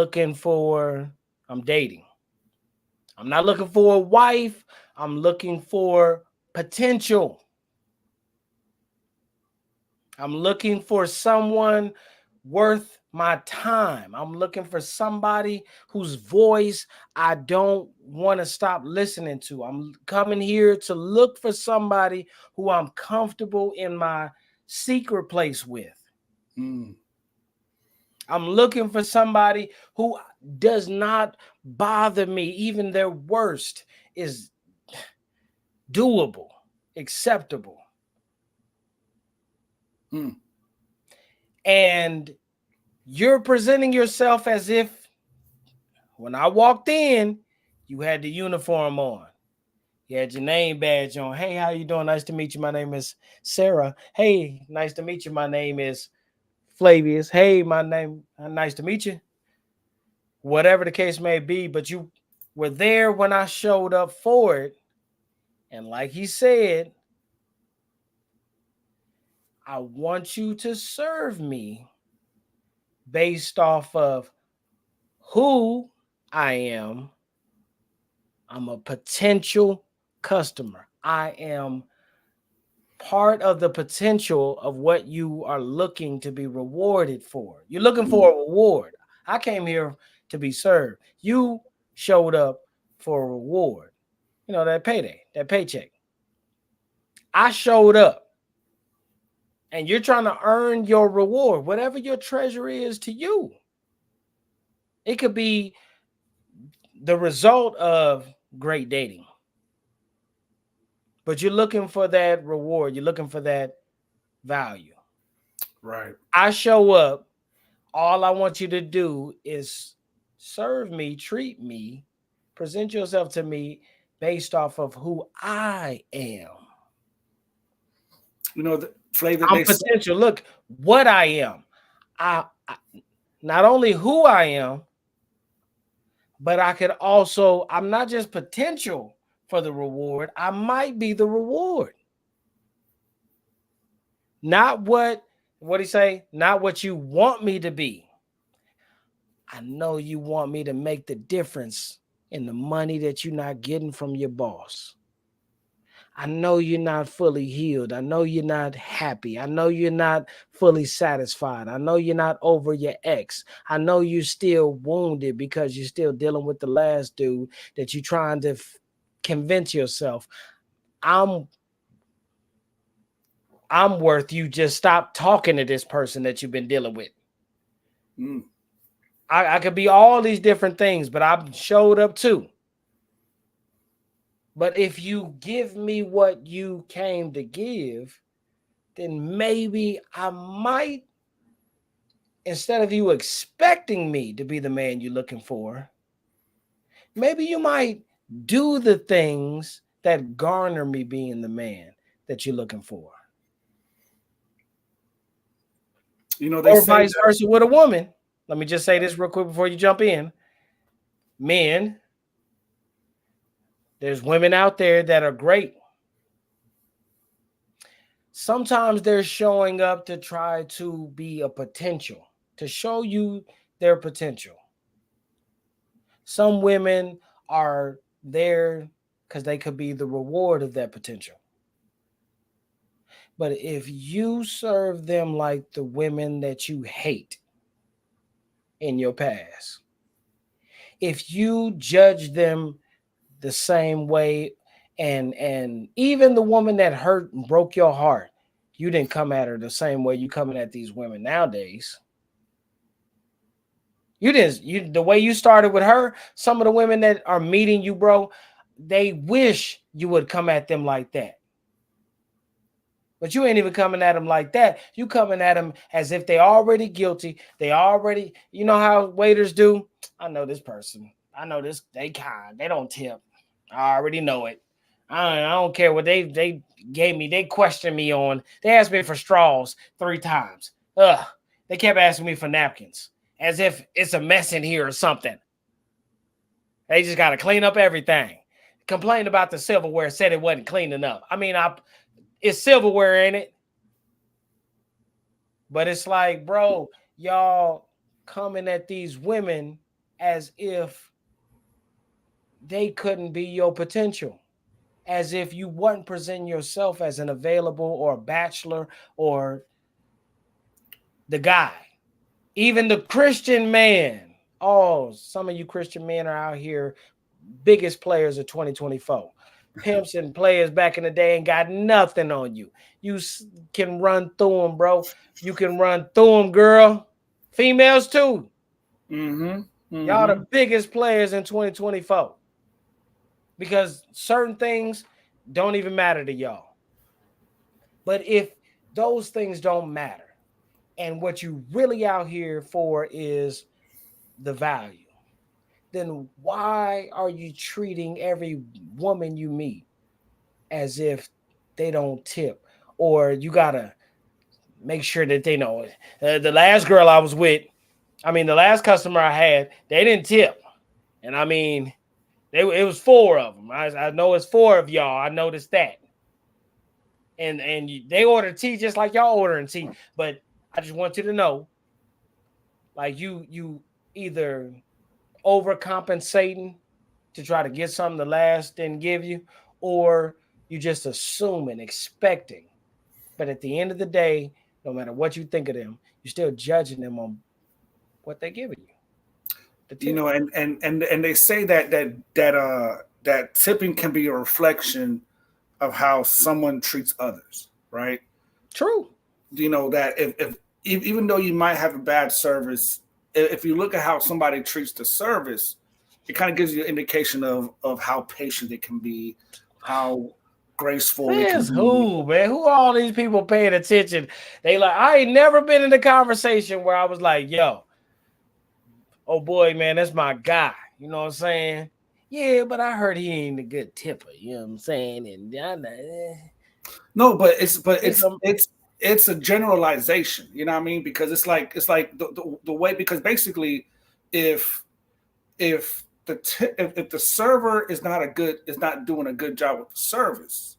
dating. I'm not looking for a wife. I'm looking for potential. I'm looking for someone worth my time. I'm looking for somebody whose voice I don't want to stop listening to. I'm coming here to look for somebody who I'm comfortable in my secret place with. I'm looking for somebody who does not bother me. Even their worst is doable, acceptable. And you're presenting yourself as if when I walked in, you had the uniform on. You had your name badge on. Hey, how you doing? Nice to meet you. My name is Sarah. Hey, nice to meet you. My name is Flavius. Hey, nice to meet you. Whatever the case may be, but you were there when I showed up for it. And like he said, I want you to serve me based off of who I am. I'm a potential customer. I am part of the potential of what you are looking to be rewarded for. You're looking for a reward. I came here to be served. You showed up for a reward. You know, that payday, that paycheck. I showed up and you're trying to earn your reward, whatever your treasure is to you. It could be the result of great dating, but you're looking for that reward. You're looking for that value. Right. I show up. All I want you to do is serve me, treat me, present yourself to me based off of who I am. You know, Flavor, I'm potential. Look what I am. I not only who I am, but I could also, I'm not just potential for the reward. I might be the reward. Not what he say? Not what you want me to be. I know you want me to make the difference in the money that you're not getting from your boss. I know you're not fully healed. I know you're not happy. I know you're not fully satisfied. I know you're not over your ex. I know you're still wounded because you're still dealing with the last dude that you're trying to convince yourself I'm worth you just stop talking to this person that you've been dealing with. I could be all these different things, but I showed up too. But if you give me what you came to give, then maybe I might, instead of you expecting me to be the man you're looking for, maybe you might do the things that garner me being the man that you're looking for. You know, or vice versa with a woman. Let me just say this real quick before you jump in. Men, there's women out there that are great. Sometimes they're showing up to try to be a potential, to show you their potential. Some women are there because they could be the reward of that potential. But if you serve them like the women that you hate in your past, if you judge them the same way, and even the woman that hurt and broke your heart, you didn't come at her the same way you coming at these women nowadays. You didn't. You the way you started with her. Some of the women that are meeting you, bro, they wish you would come at them like that. But you ain't even coming at them like that. You coming at them as if they already guilty. They already, you know how waiters do. I know this person. I know this. They kind. They don't tip. I already know it. I don't care what they gave me. They questioned me on. They asked me for straws 3 times. Ugh. They kept asking me for napkins, as if it's a mess in here or something. They just got to clean up everything. Complained about the silverware, said it wasn't clean enough. I mean, it's silverware in it. But it's like, bro, y'all coming at these women as if they couldn't be your potential, as if you wouldn't present yourself as an available or a bachelor or the guy. Even the Christian man. Oh, some of you Christian men are out here, biggest players of 2024. Pimps and players back in the day ain't got nothing on you. You can run through them, bro. You can run through them, girl. Females too. Y'all the biggest players in 2024. Because certain things don't even matter to y'all. But if those things don't matter, and what you really out here for is the value, then why are you treating every woman you meet as if they don't tip? Or you gotta make sure that they know it. The last girl I was with, the last customer I had, they didn't tip. And it was 4 of them. I know it's 4 of y'all. I noticed that. And they order tea just like y'all ordering tea. But I just want you to know, like you either overcompensating to try to get something the last didn't give you, or you just assuming, expecting. But at the end of the day, no matter what you think of them, you're still judging them on what they're giving you. You know, and they say that tipping can be a reflection of how someone treats others, right? True. You know that if even though you might have a bad service, if you look at how somebody treats the service, it kind of gives you an indication of how patient it can be, how graceful it can be. Who, man? Who are all these people paying attention? They like, I ain't never been in a conversation where I was like, yo, oh boy, man, that's my guy. You know what I'm saying? Yeah, but I heard he ain't a good tipper. You know what I'm saying? And no, but it's a generalization. You know what I mean? Because it's like the way, because basically, if the server is not doing a good job with the service,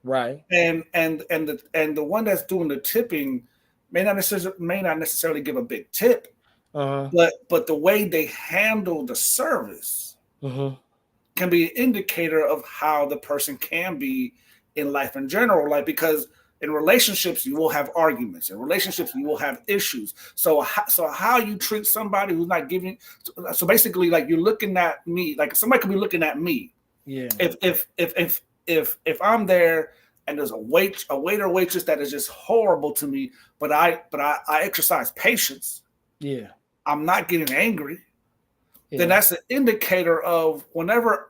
right? And the one that's doing the tipping may not necessarily give a big tip, but the way they handle the service can be an indicator of how the person can be in life in general. Like, because in relationships you will have arguments. In relationships you will have issues. So how you treat somebody who's not giving. So basically, like, you're looking at me, like somebody could be looking at me. Yeah. If I'm there and there's a waiter or waitress that is just horrible to me, but I exercise patience. Yeah. I'm not getting angry. Yeah. Then that's an indicator of whenever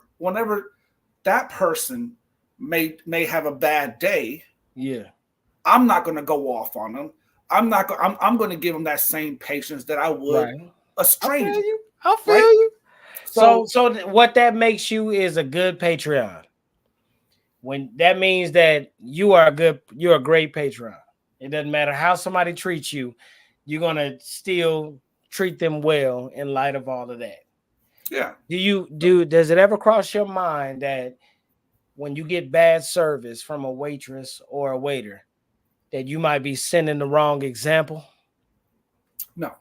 that person may have a bad day. Yeah. I'm not going to go off on them. I'm going to give them that same patience that I would a stranger. I feel you. So what that makes you is a good Patreon. When that means that you're a great Patreon. It doesn't matter how somebody treats you, you're gonna still treat them well in light of all of that. Yeah. Does it ever cross your mind that when you get bad service from a waitress or a waiter, that you might be sending the wrong example? No.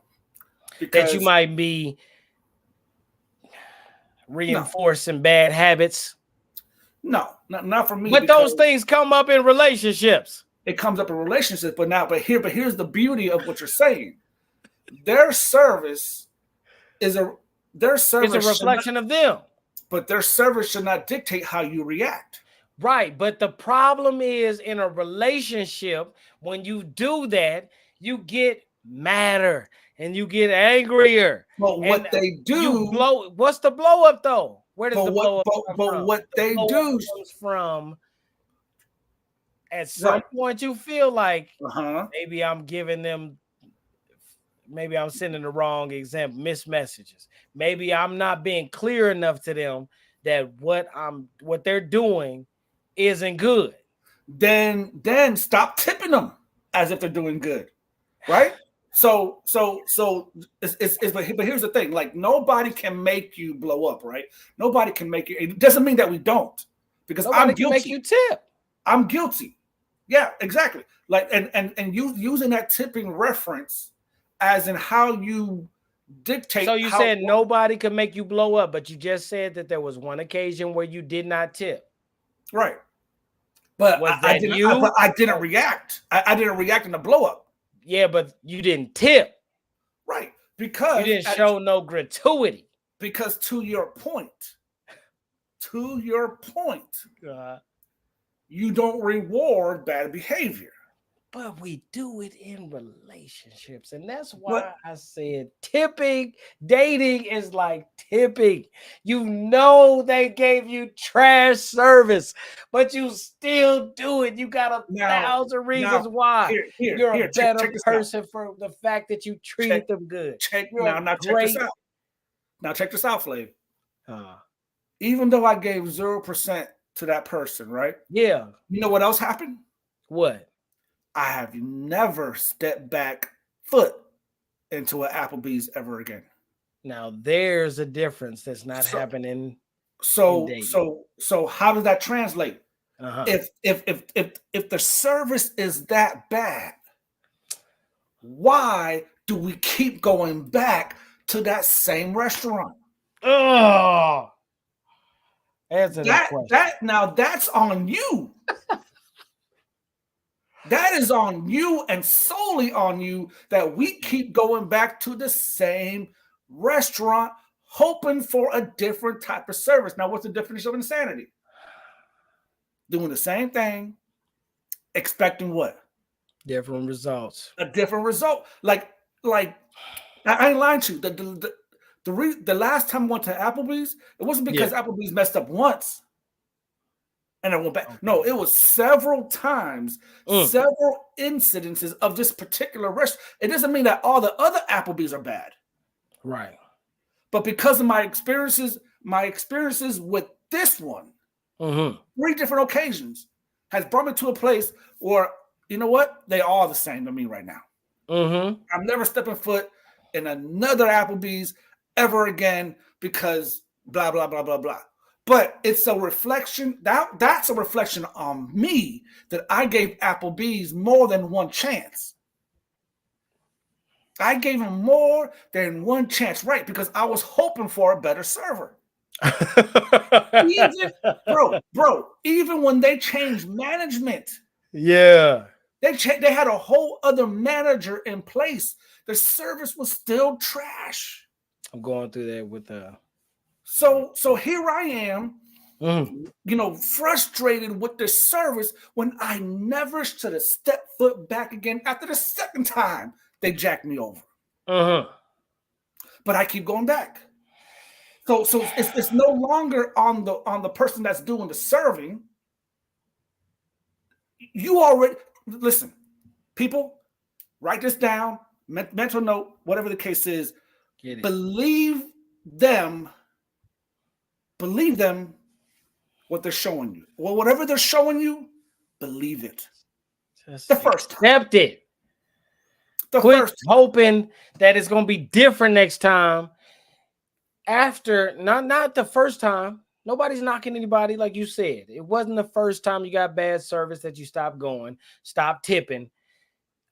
That you might be reinforcing bad habits? No, not for me. But those things come up in relationships. It comes up in relationships, but here's the beauty of what you're saying. Their service is their service It's a reflection of them. But their service should not dictate how you react. Right. But the problem is, in a relationship, when you do that, you get madder and you get angrier. But what they do, you blow. What's the blow up though? Where does the blow up come but from? what they do comes from, at some point you feel like maybe I'm giving them, maybe I'm sending the wrong example, missed messages. Maybe I'm not being clear enough to them that what they're doing isn't good. Then stop tipping them as if they're doing good, right? So it's but here's the thing: like, nobody can make you blow up, right? Nobody can make you. It doesn't mean that we don't, because nobody I'm guilty. Can make you tip. I'm guilty. Yeah, exactly. Like, and you using that tipping reference as in how you dictate. So you said nobody can make you blow up, but you just said that there was one occasion where you did not tip. Right. But I didn't react. I didn't react in the blow up. Yeah, but you didn't tip. Right. Because you didn't show no gratuity. Because to your point, you don't reward bad behavior. But we do it in relationships. And that's why I said tipping, dating is like tipping. You know they gave you trash service, but you still do it. You got 1,000 reasons why. You're a better person for the fact that you treated them good. Check this out. Now check this out, Flav. Even though I gave 0% to that person, right? Yeah. You know what else happened? What? I have never stepped back foot into an Applebee's ever again. Now there's a difference that's not happening. So how does that translate? If the service is that bad, why do we keep going back to that same restaurant? Oh, answer that question. Now that's on you. That is on you, and solely on you, that we keep going back to the same restaurant, hoping for a different type of service. Now, what's the definition of insanity? Doing the same thing, expecting what? Different results. A different result. Like I ain't lying to you. The last time I went to Applebee's, it wasn't because Applebee's messed up once and I went back. Okay. No, it was several times, several incidences of this particular restaurant. It doesn't mean that all the other Applebee's are bad. Right. But because of my experiences with this one, 3 different occasions, has brought me to a place where, you know what? They are the same to me right now. I'm never stepping foot in another Applebee's ever again because blah, blah, blah, blah, blah. But it's a reflection. That's a reflection on me that I gave Applebee's more than one chance. I gave them more than one chance, right? Because I was hoping for a better server. Even when they changed management, they had a whole other manager in place. The service was still trash. I'm going through that with So here I am, frustrated with the service when I never should have stepped foot back again after the second time they jacked me over. But I keep going back. So it's no longer on the person that's doing the serving. You already listen, people, write this down, mental note, whatever the case is. Believe them what they're showing you. Well, whatever they're showing you, believe it. Just the first time. Accept it. Quit hoping that it's going to be different next time. After, not the first time. Nobody's knocking anybody, like you said. It wasn't the first time you got bad service that you stopped going, stopped tipping.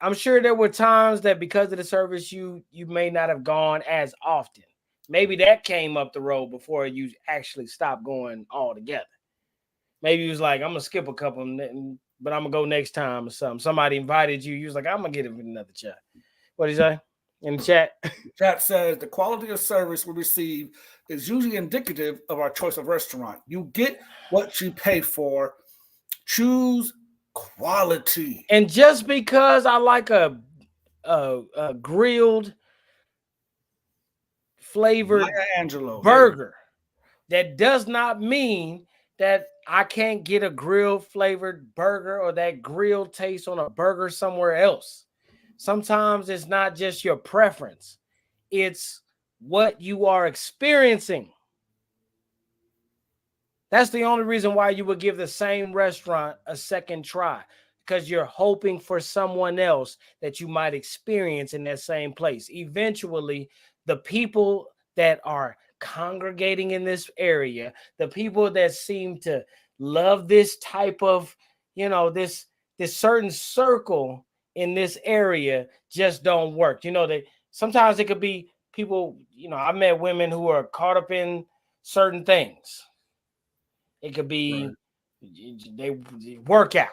I'm sure there were times that because of the service, you may not have gone as often. Maybe that came up the road before you actually stopped going altogether. Maybe you was like, I'm going to skip a couple, but I'm going to go next time or something. Somebody invited you. You was like, I'm going to get it another shot. What did you say? In the chat. Chat says the quality of service we receive is usually indicative of our choice of restaurant. You get what you pay for. Choose quality. And just because I like a grilled flavored burger, that does not mean that I can't get a grilled flavored burger or that grilled taste on a burger somewhere else. Sometimes it's not just your preference, it's what you are experiencing. That's the only reason why you would give the same restaurant a second try, because you're hoping for someone else that you might experience in that same place. Eventually, the people that are congregating in this area, the people that seem to love this type of, this certain circle in this area just don't work. That sometimes it could be people, I met women who are caught up in certain things. It could be they work out.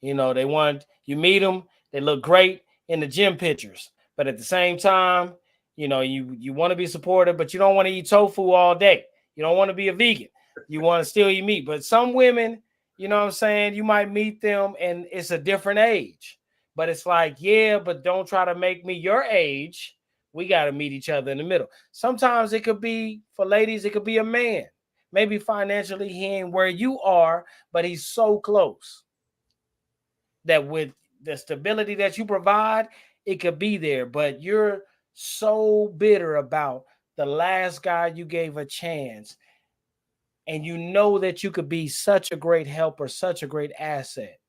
They want, you meet them, they look great in the gym pictures, but at the same time, you want to be supportive, but you don't want to eat tofu all day. You don't want to be a vegan. You want to still eat meat. But some women, you know what I'm saying, you might meet them and it's a different age. But it's like, yeah, but don't try to make me your age. We got to meet each other in the middle. Sometimes it could be, for ladies, it could be a man. Maybe financially he ain't where you are, but he's so close that with the stability that you provide, it could be there. But you're so bitter about the last guy you gave a chance, and you know that you could be such a great helper, such a great asset,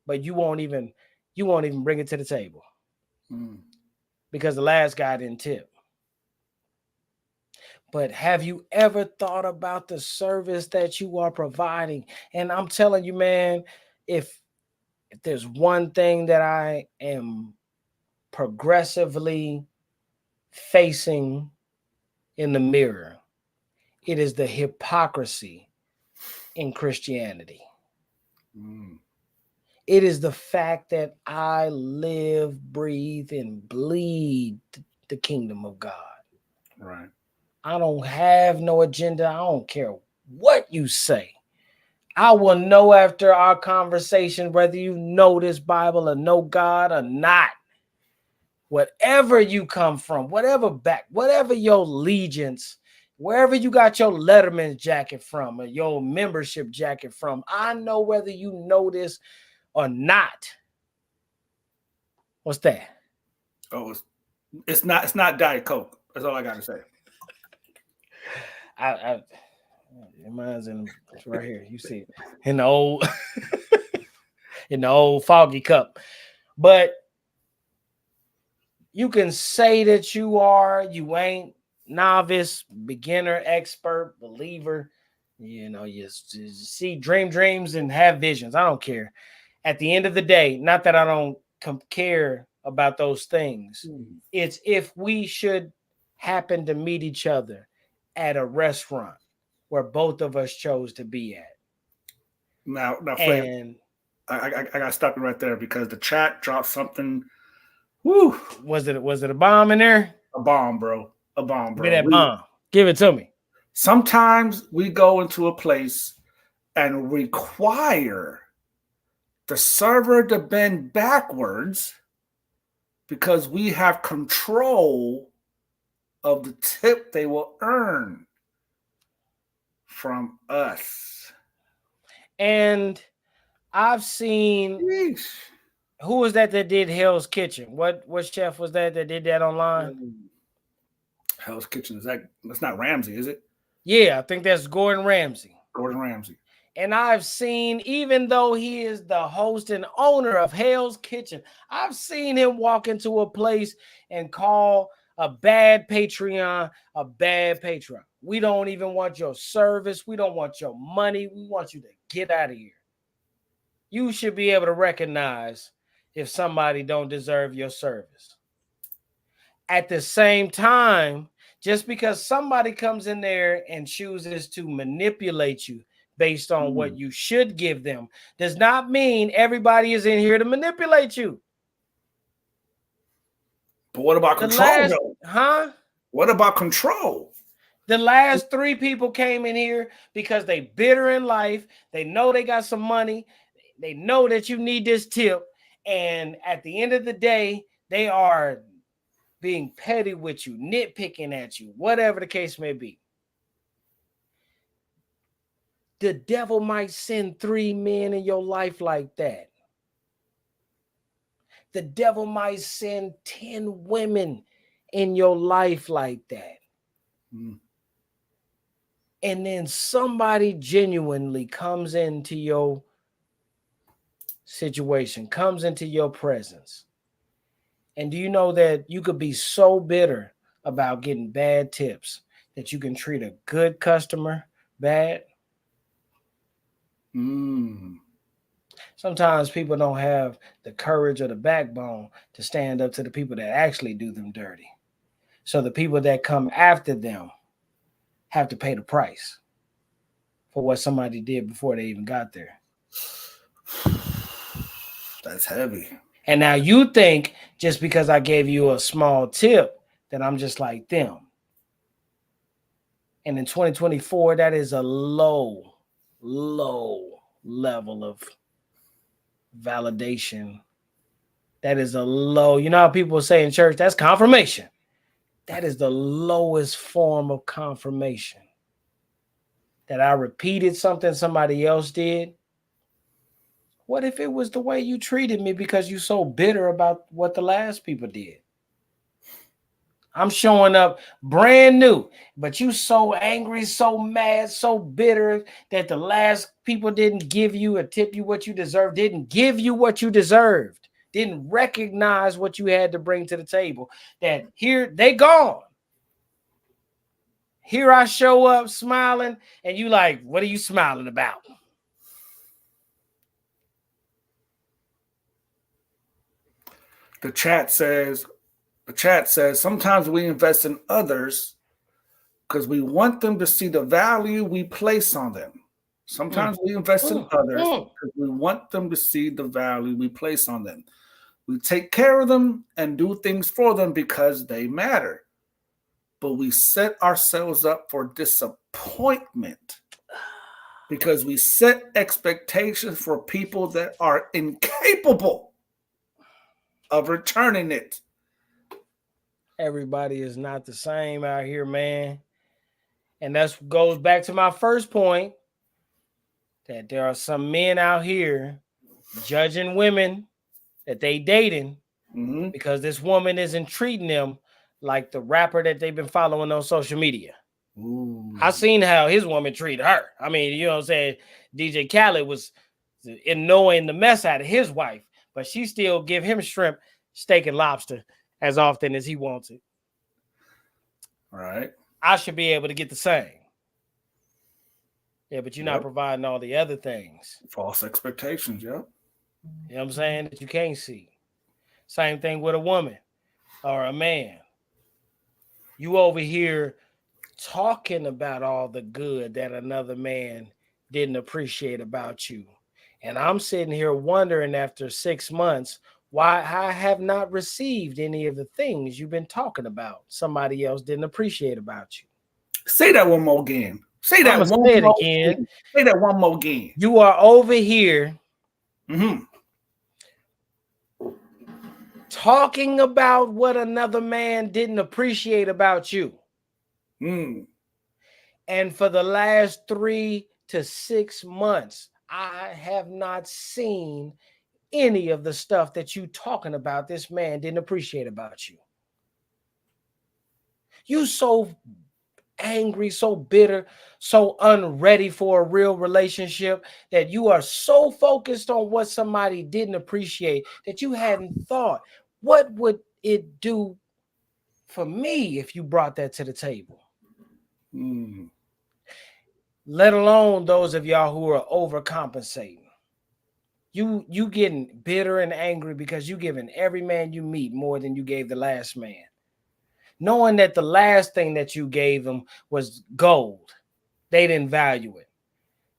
but you won't even bring it to the table because the last guy didn't tip. But have you ever thought about the service that you are providing? And I'm telling you, man, if there's one thing that I am progressively facing in the mirror, it is the hypocrisy in Christianity. It is the fact that I live, breathe, and bleed the kingdom of God. Right. I don't have no agenda. I don't care what you say. I will know after our conversation whether you know this Bible or know God or not. Whatever you come from, whatever your allegiance, wherever you got your Letterman jacket from or your membership jacket from, I know whether you know this or not. What's that? Oh, it's not Diet Coke. That's all I gotta say. Mine's it's right here. You see it in the old in the old foggy cup. But you can say that you ain't novice, beginner, expert, believer. You see dreams and have visions. I don't care. At the end of the day, not that I don't care about those things. It's if we should happen to meet each other at a restaurant where both of us chose to be at. Now, Flav, I gotta stop you right there because the chat dropped something. Woo! Was it a bomb in there? A bomb, bro. A bomb, bro. Give me that bomb. Give it to me. Sometimes we go into a place and require the server to bend backwards because we have control of the tip they will earn from us. And I've seen... Yeesh. Who was that did Hell's Kitchen? What chef was that did that online? Hell's Kitchen, that's not Ramsay, is it? Yeah, I think that's Gordon Ramsay. Gordon Ramsay. And I've seen, even though he is the host and owner of Hell's Kitchen, I've seen him walk into a place and call a bad Patreon a bad patron. We don't even want your service. We don't want your money. We want you to get out of here. You should be able to recognize if somebody don't deserve your service. At the same time, just because somebody comes in there and chooses to manipulate you based on what you should give them does not mean everybody is in here to manipulate you. But what about control, though? What about control? The last 3 people came in here because they bitter in life. They know they got some money. They know that you need this tip. And at the end of the day, they are being petty with you, nitpicking at you, whatever the case may be. The devil might send 3 men in your life like that. The devil might send 10 women in your life like that. And then somebody genuinely comes into your situation, comes into your presence. And do you know that you could be so bitter about getting bad tips that you can treat a good customer bad? Sometimes people don't have the courage or the backbone to stand up to the people that actually do them dirty. So the people that come after them have to pay the price for what somebody did before they even got there. That's heavy. And now you think just because I gave you a small tip that I'm just like them. And in 2024, that is a low level of validation. That is a low, you know how people say in church, that's confirmation. That is the lowest form of confirmation. That I repeated something somebody else did. What if it was the way you treated me because you're so bitter about what the last people did? I'm showing up brand new, but you so angry, so mad, so bitter that the last people didn't give you or tip you what you deserved, didn't give you what you deserved, didn't recognize what you had to bring to the table. That here they gone. Here I show up smiling, and you like, what are you smiling about? The chat says, sometimes we invest in others because we want them to see the value we place on them. Sometimes we invest in others because we want them to see the value we place on them. We take care of them and do things for them because they matter. But we set ourselves up for disappointment because we set expectations for people that are incapable of returning it. Everybody is not the same out here, man. And that goes back to my first point, that there are some men out here judging women that they dating because this woman isn't treating them like the rapper that they've been following on social media. I seen how his woman treated her. I mean, you know what I'm saying? DJ Khaled was annoying the mess out of his wife, but she still give him shrimp, steak, and lobster as often as he wants it. All right. I should be able to get the same. Yeah, but you're not providing all the other things. False expectations, You know what I'm saying? That you can't see. Same thing with a woman or a man. You over here talking about all the good that another man didn't appreciate about you. And I'm sitting here wondering after 6 months why I have not received any of the things you've been talking about somebody else didn't appreciate about you. Say that one more again. Say that one more again. Say that one more again. You are over here talking about what another man didn't appreciate about you. And for the last 3 to 6 months, I have not seen any of the stuff that you talking about this man didn't appreciate about you. You so angry, so bitter, so unready for a real relationship that you are so focused on what somebody didn't appreciate that you hadn't thought, what would it do for me if you brought that to the table? Let alone those of y'all who are overcompensating. You getting bitter and angry because you giving every man you meet more than you gave the last man. Knowing that the last thing that you gave them was gold. They didn't value it.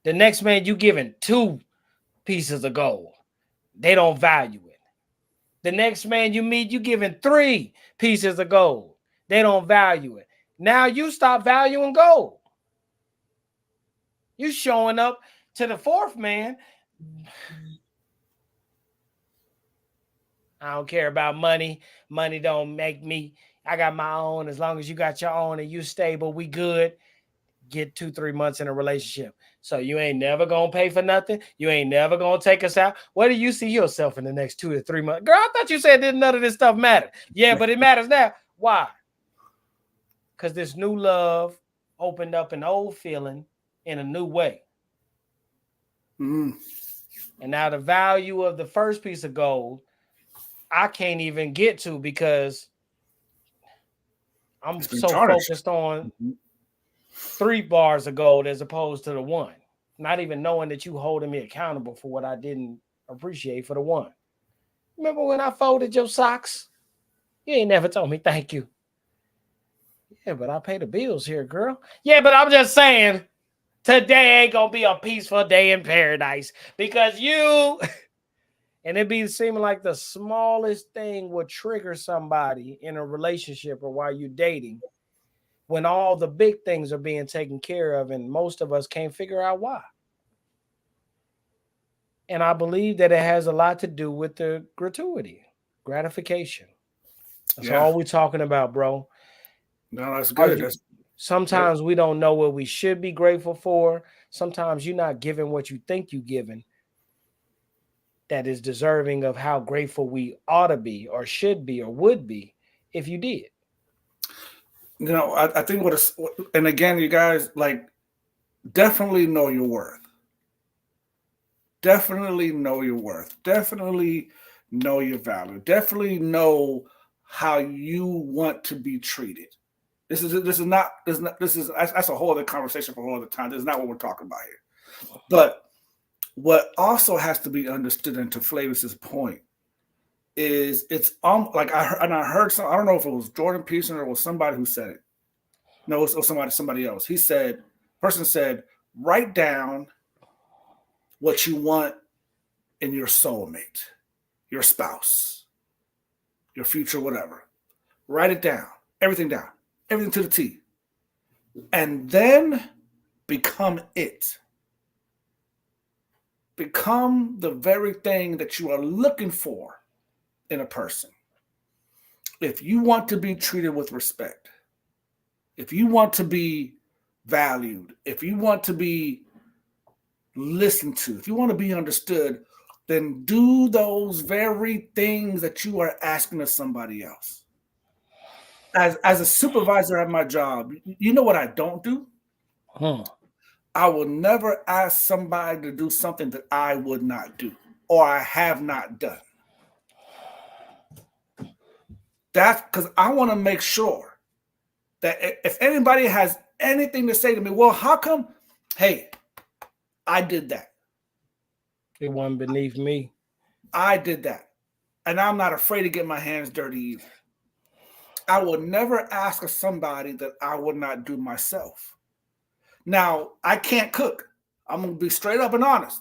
The next man you giving 2 pieces of gold. They don't value it. The next man you meet, you giving 3 pieces of gold. They don't value it. Now you stop valuing gold. You showing up to the 4th man. I don't care about money. Money don't make me. I got my own. As long as you got your own and you stable, we good. Get 2-3 months in a relationship. So you ain't never gonna pay for nothing. You ain't never gonna take us out. Where do you see yourself in the next 2 to 3 months? Girl, I thought you said that none of this stuff mattered. Yeah, but it matters now. Why? Because this new love opened up an old feeling in a new way. Mm-hmm. And now the value of the first piece of gold, I can't even get to because I'm so focused on 3 bars of gold as opposed to the 1. Not even knowing that you holding me accountable for what I didn't appreciate for the 1. Remember when I folded your socks? You ain't never told me thank you. Yeah, but I pay the bills here, girl. Yeah, but I'm just saying, today ain't gonna be a peaceful day in paradise because you and it be seeming like the smallest thing would trigger somebody in a relationship or while you're dating when all the big things are being taken care of and most of us can't figure out why. And I believe that it has a lot to do with the gratification. That's all we're talking about, bro. No, that's good. Sometimes we don't know what we should be grateful for. Sometimes you're not giving what you think you're giving that is deserving of how grateful we ought to be or should be or would be if you did. You know, I think and again, you guys, like, definitely know your worth. Definitely know your worth. Definitely know your value. Definitely know how you want to be treated. That's a whole other conversation for a whole other time. This is not what we're talking about here. But what also has to be understood, and to Flavius's point, is it's like I heard some. I don't know if it was Jordan Peterson or it was somebody who said it. No, it was somebody else. Person said, write down what you want in your soulmate, your spouse, your future, whatever. Write it down, everything to the T. And then become it. Become the very thing that you are looking for in a person. If you want to be treated with respect, if you want to be valued, if you want to be listened to, if you want to be understood, then do those very things that you are asking of somebody else. As a supervisor at my job, you know what I don't do? I will never ask somebody to do something that I would not do or I have not done. That's because I want to make sure that if anybody has anything to say to me, well, how come? Hey, I did that. It wasn't beneath me. I did that. And I'm not afraid to get my hands dirty either. I will never ask of somebody that I would not do myself. Now, I can't cook. I'm going to be straight up and honest.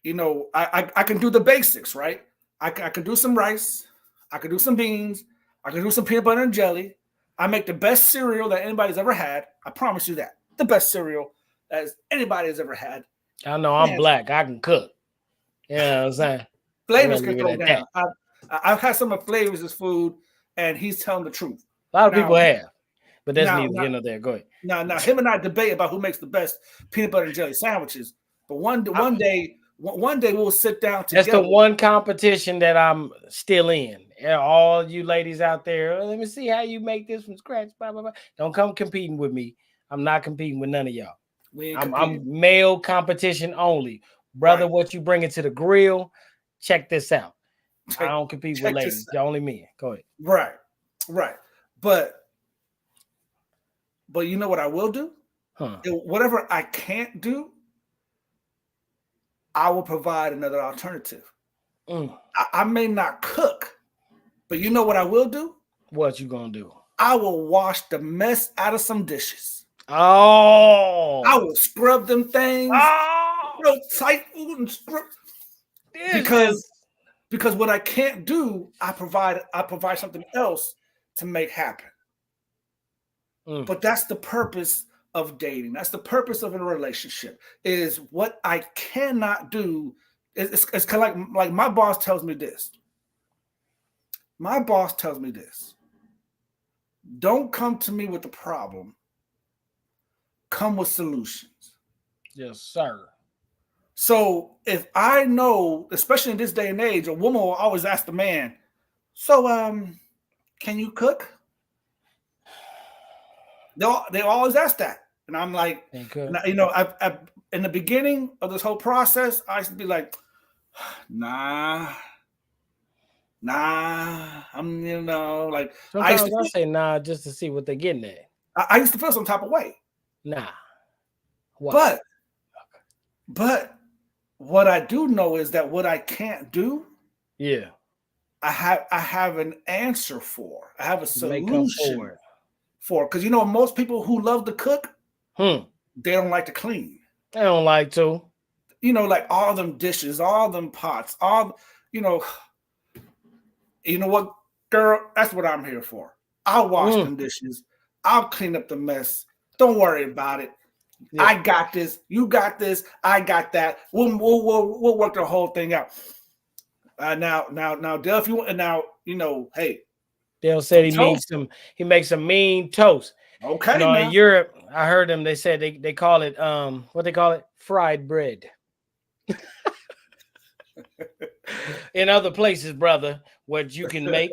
You know, I can do the basics, right? I can do some rice. I can do some beans. I can do some peanut butter and jelly. I make the best cereal that anybody's ever had. I promise you that. The best cereal as anybody has ever had. I know I'm black. I can cook. You know what I'm saying? Flavius can throw down. I've had some of Flavius' food, and he's telling the truth. A lot of people have, but that's neither here nor there. Go ahead. Now, him and I debate about who makes the best peanut butter and jelly sandwiches. But one day we'll sit down together. That's the one competition that I'm still in. All you ladies out there, let me see how you make this from scratch. Blah, blah, blah. Don't come competing with me. I'm not competing with none of y'all. I'm male competition only. Brother, what you bringing to the grill? Check this out. I don't compete with ladies. You're only men. Go ahead. Right. But you know what I will do? Whatever I can't do, I will provide another alternative. I may not cook, but you know what I will do? What you gonna do? I will wash the mess out of some dishes. Oh, I will scrub them things. Real tight and scrub. Because what I can't do, I provide something else to make happen. But that's the purpose of dating. That's the purpose of a relationship, is what I cannot do. It's kind of like my boss tells me this. My boss tells me this. Don't come to me with a problem. Come with solutions. Yes, sir. So if I know, especially in this day and age, a woman will always ask the man, so can you cook? They always ask that. And I'm like, you know, I in the beginning of this whole process, I used to be like, nah, I'm, you know, like sometimes I say nah just to see what they're getting at. I used to feel some type of way. Nah. What? But what I do know is that what I can't do, yeah, I have an answer for. I have a solution for. Because you know, most people who love to cook, they don't like to clean. They don't like to. You know, like all them dishes, all them pots, all, you know what, girl, that's what I'm here for. I'll wash them dishes. I'll clean up the mess. Don't worry about it. Yeah. I got this. You got this. I got that. We'll work the whole thing out. Now, Dale, if you want, now, you know, hey, Dale said he makes some mean toast. Okay. You know, in Europe, I heard them. They said they call it what they call it, fried bread. In other places, brother, what you can make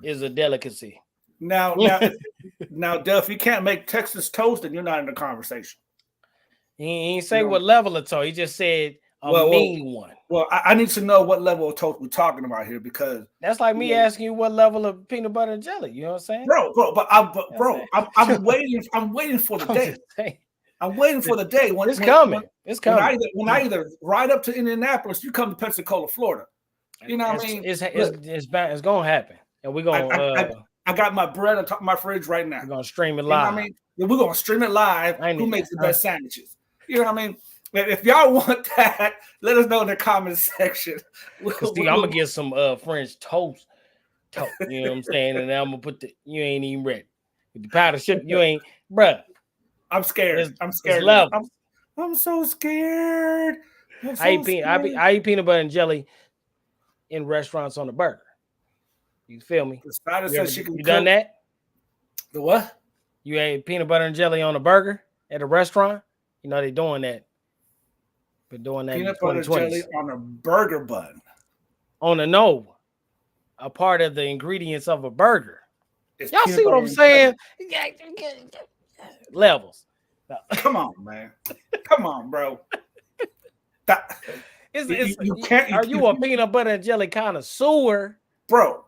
is a delicacy. Now, Dale, if you can't make Texas toast, then you're not in the conversation. He didn't say what level of toast. He just said mean one. Well, I need to know what level of toast we're talking about here, because that's like me asking you what level of peanut butter and jelly. You know what I'm saying, bro? I'm waiting. I'm waiting for the day. I'm waiting for the day when it's coming. It's coming. When I either ride up to Indianapolis, you come to Pensacola, Florida. You know what I mean? It's gonna happen, and we're gonna. I got my bread on top of my fridge right now. We're gonna stream it live. You know what I mean? We're gonna stream it live. Who makes the best sandwiches? You know what I mean? If y'all want that, let us know in the comment section. I'm gonna get some French toast. You know what I'm saying? And I'm gonna put you ain't even ready with the powder sugar. You ain't, bruh. I'm scared. I'm scared. I'm so scared. I eat peanut butter and jelly in restaurants on a burger. You feel me? You done that? The what? You ate peanut butter and jelly on a burger at a restaurant? You know they doing that. Been doing that. Peanut butter and jelly on a burger bun. A part of the ingredients of a burger. Y'all see what I'm saying? Levels. Come on, man. Come on, bro. You can't. Are you a peanut butter and jelly connoisseur, bro?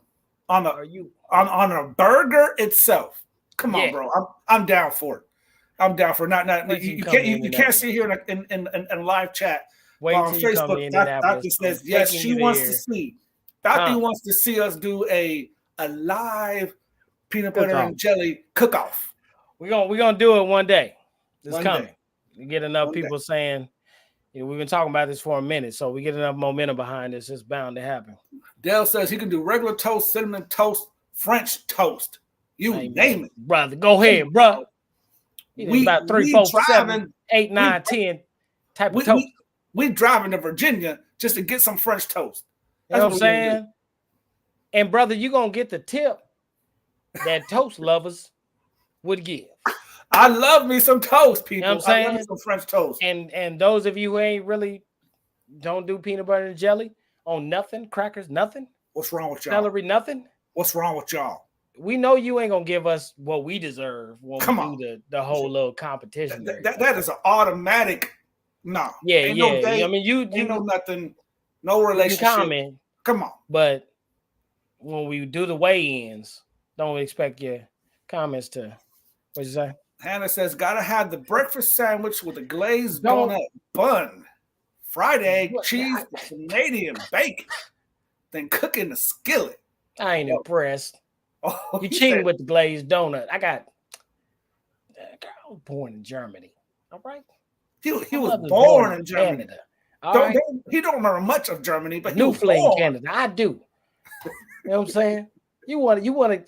On a burger itself. Come on, bro. I'm down for it. I'm down for it. Not you can't see here in live chat on Facebook. Doctor says yes, she wants to see. Doctor wants to see us do a live peanut butter and jelly cook-off. We're gonna do it one day. It's coming. We get enough people saying, you know, we've been talking about this for a minute, so we get enough momentum behind this. It's bound to happen. Dale says he can do regular toast, cinnamon toast, French toast. You name it, brother. Go ahead, bro. We about 3, 4, 7, 8, 9, 10 type of toast. We driving to Virginia just to get some French toast. You know what I'm saying? And brother, you're gonna get the tip that toast lovers would give. I love me some toast, people. You know what I'm saying? I love me some French toast. And those of you who ain't really don't do peanut butter and jelly on nothing, crackers, nothing. What's wrong with y'all? Celery, nothing. What's wrong with y'all? We know you ain't gonna give us what we deserve when we do the whole little competition. That is an automatic no. Yeah, ain't no day, I mean, you know nothing, no relationship. Comment. Come on. But when we do the weigh-ins, don't expect your comments to. What'd you say? Hannah says, gotta have the breakfast sandwich with a glazed donut bun, fried egg, cheese, Canadian bacon, then cook in the skillet. I ain't impressed. Oh, you cheating with the glazed donut. I was born in Germany. All right. He was born in Germany. Canada. All right. He don't remember much of Germany, but he New was flame born. Canada. I do. You know what I'm saying? You want to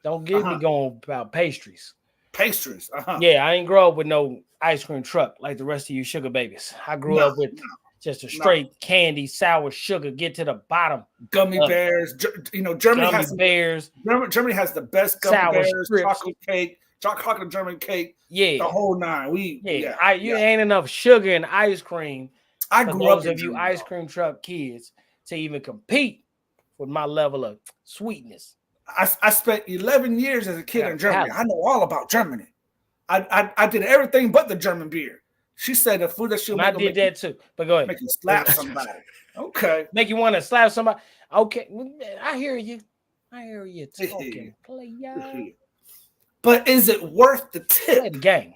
don't get me going about pastries. Pastries. Yeah, I ain't grow up with no ice cream truck like the rest of you sugar babies. I grew up with just a straight candy, sour sugar, get to the bottom. Gummy bears. Germany Gummy has bears. Germany has the best gummy sour bears, strips. chocolate cake, chocolate German cake. Yeah. The whole nine. You ain't enough sugar and ice cream for those of you ice cream truck kids to even compete with my level of sweetness. I spent 11 years as a kid in Germany. I know all about Germany. I did everything but the German beer. She said the food that she'll make. I did that too. But go ahead. Make you slap somebody. Okay. Make you want to slap somebody. Okay. I hear you. I hear you talking. Play, but is it worth the tip? Play the game.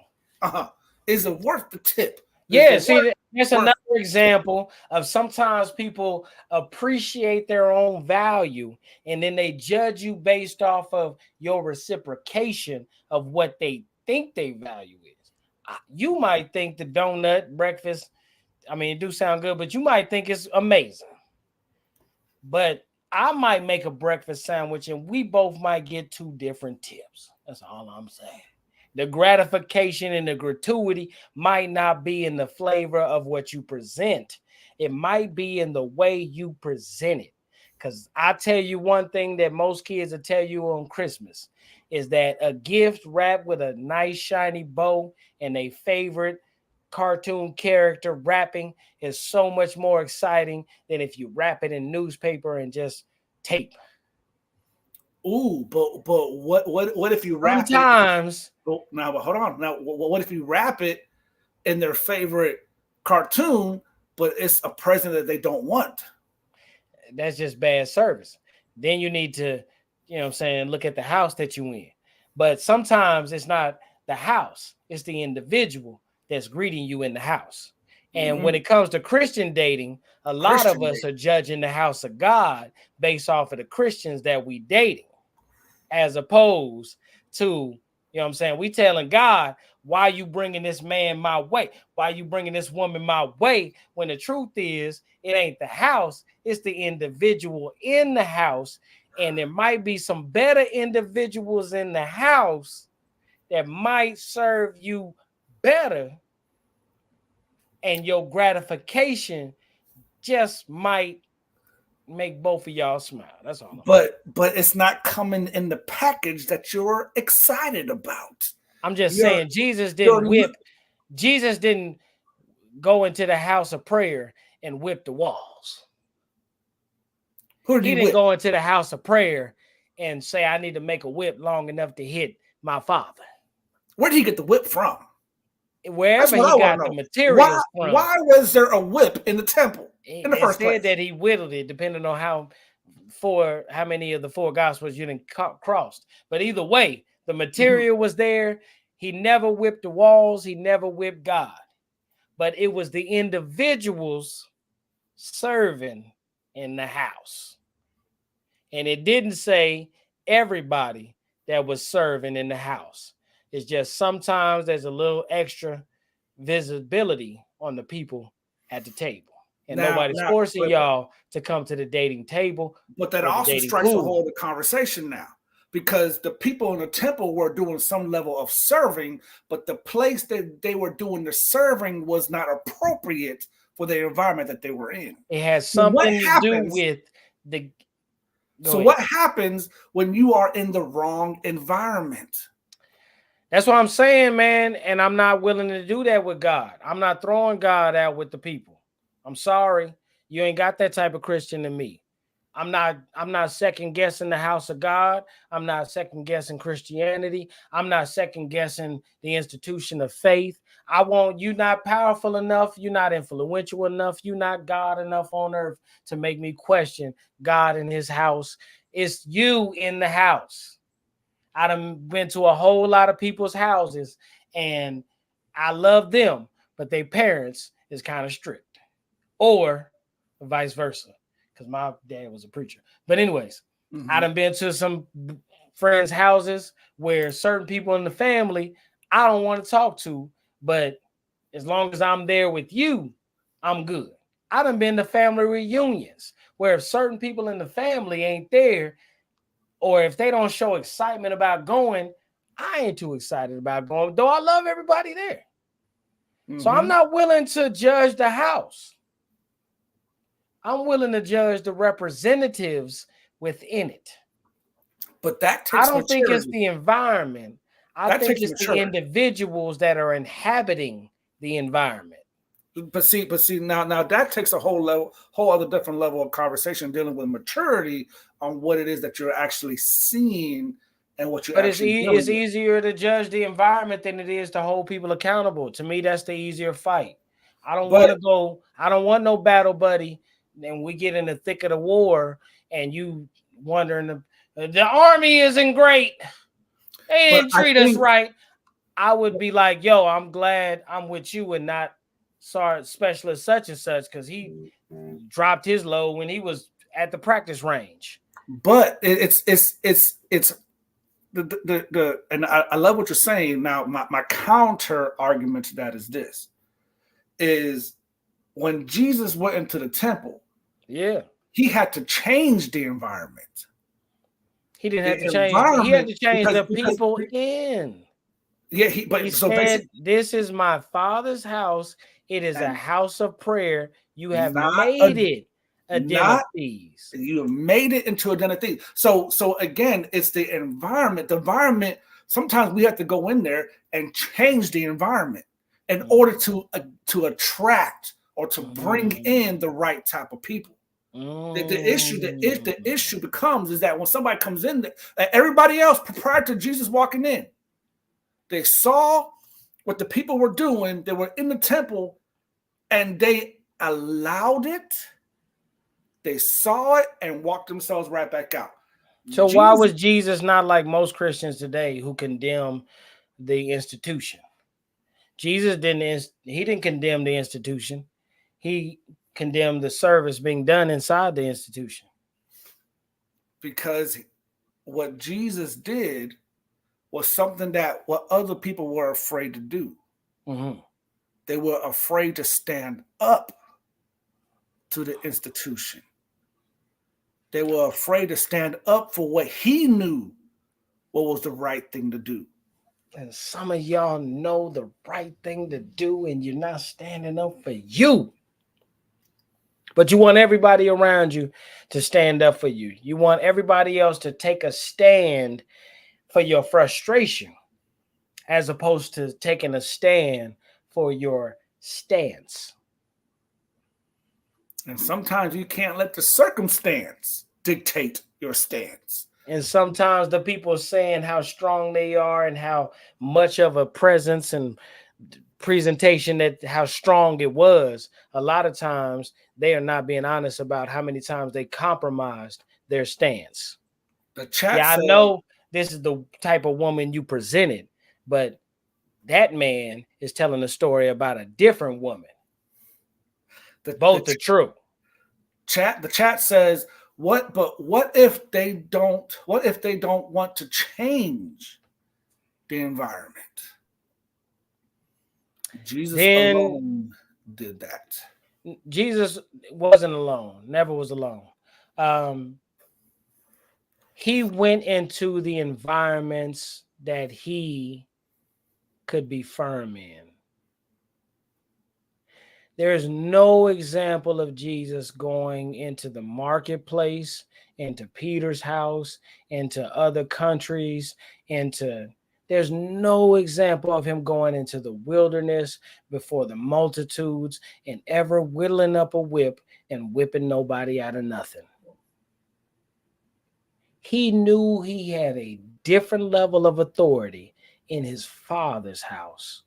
Is it worth the tip? Yeah, see, that's another example of sometimes people appreciate their own value and then they judge you based off of your reciprocation of what they think their value is. You might think the donut breakfast, I mean, it do sound good, but you might think it's amazing. But I might make a breakfast sandwich and we both might get 2 different tips. That's all I'm saying. The gratification and the gratuity might not be in the flavor of what you present. It might be in the way you present it. Because I tell you one thing that most kids will tell you on Christmas is that a gift wrapped with a nice shiny bow and a favorite cartoon character wrapping is so much more exciting than if you wrap it in newspaper and just tape. Ooh, but what if you wrap sometimes it? Now, but hold on. Now, what if you wrap it in their favorite cartoon, but it's a present that they don't want? That's just bad service. Then you need to, you know what I'm saying, look at the house that you in. But sometimes it's not the house, it's the individual that's greeting you in the house. And when it comes to Christian dating, a lot of us are judging the house of God based off of the Christians that we dating, as opposed to, you know what I'm saying, we telling God, why you bringing this man my way? Why you bringing this woman my way? When the truth is, it ain't the house, it's the individual in the house. And there might be some better individuals in the house that might serve you better. And your gratification just might make both of y'all smile. That's all. But it's not coming in the package that you're excited about. I'm just saying Jesus didn't whip. Jesus didn't go into the house of prayer and whip the walls. He didn't go into the house of prayer and say, I need to make a whip long enough to hit my father. Where did he get the whip from? Wherever he got the materials from. Why was there a whip in the temple in the first place? That he whittled it, depending on how many of the 4 gospels you didn't crossed. But either way, the material was there. He never whipped the walls. He never whipped God. But it was the individuals serving in the house. And it didn't say everybody that was serving in the house. It's just sometimes there's a little extra visibility on the people at the table. And nobody's forcing y'all to come to the dating table. But that also strikes a whole other conversation now. Because the people in the temple were doing some level of serving, but the place that they were doing the serving was not appropriate for the environment that they were in. It has something to do with the... So what happens when you are in the wrong environment? That's what I'm saying, man. And I'm not willing to do that with God. I'm not throwing God out with the people. I'm sorry. You ain't got that type of Christian in me. I'm not second guessing the house of God. I'm not second guessing Christianity. I'm not second guessing the institution of faith. I want you not powerful enough. You're not influential enough. You're not God enough on earth to make me question God in his house. It's you in the house. I done been to a whole lot of people's houses and I love them, but their parents is kind of strict, or vice versa, because my dad was a preacher. But anyways, I done been to some friends' houses where certain people in the family I don't want to talk to, but as long as I'm there with you, I'm good. I done been to family reunions where if certain people in the family ain't there, or if they don't show excitement about going, I ain't too excited about going, though I love everybody there. So I'm not willing to judge the house. I'm willing to judge the representatives within it. But that I takes don't think it's maturity. the environment. I That think takes it's the maturity. individuals that are inhabiting the environment. But see, now that takes a whole other different level of conversation dealing with maturity on what it is that you're actually seeing and what you're But it's actually dealing with. easier to judge the environment than it is to hold people accountable. To me, that's the easier fight. I don't want But to go. I don't want no battle buddy. Then we get in the thick of the war, and you wondering the army isn't great. They but didn't I treat us think right. I would be like, yo, I'm glad I'm with you and not Sergeant Specialist such and such, because he dropped his load when he was at the practice range. but it's the and I love what you're saying. Now my counter argument to that is this is when Jesus went into the temple, Yeah. he had to change the environment. He didn't have The to change. He had environment to change because the people in. yeah, He so said, basically "This is my Father's house. It is a and house of prayer. You have not made it a den of not thieves." you have made it into a den of thieves. So again, it's the environment. The environment. Sometimes we have to go in there and change the environment in order to attract or to bring in the right type of people. The issue becomes is that when somebody comes in there, everybody else prior to Jesus walking in, they saw what the people were doing. They were in the temple and they allowed it. They saw it and walked themselves right back out. So why Jesus, was Jesus not like most Christians today who condemn the institution? Jesus didn't. He didn't condemn the institution. He condemned the service being done inside the institution. because what Jesus did was something that what other people were afraid to do. Mm-hmm. They were afraid to stand up to the institution. They were afraid to stand up for what he knew what was the right thing to do. And some of y'all know the right thing to do, and you're not standing up for you. But you want everybody around you to stand up for you. You want everybody else to take a stand for your frustration, as opposed to taking a stand for your stance. And sometimes you can't let the circumstance dictate your stance. And sometimes the people saying how strong they are and how much of a presence and presentation, that how strong it was, a lot of times they are not being honest about how many times they compromised their stance. The chat Yeah, I said know this is the type of woman you presented, but that man is telling a story about a different woman. Both are true. the chat says what if they don't want to change the environment? Jesus Then alone did that. Jesus wasn't alone, never was alone. He went into the environments that he could be firm in. There's no example of Jesus going into the marketplace, into Peter's house, into other countries, there's no example of him going into the wilderness before the multitudes and ever whittling up a whip and whipping nobody out of nothing. He knew he had a different level of authority in his Father's house.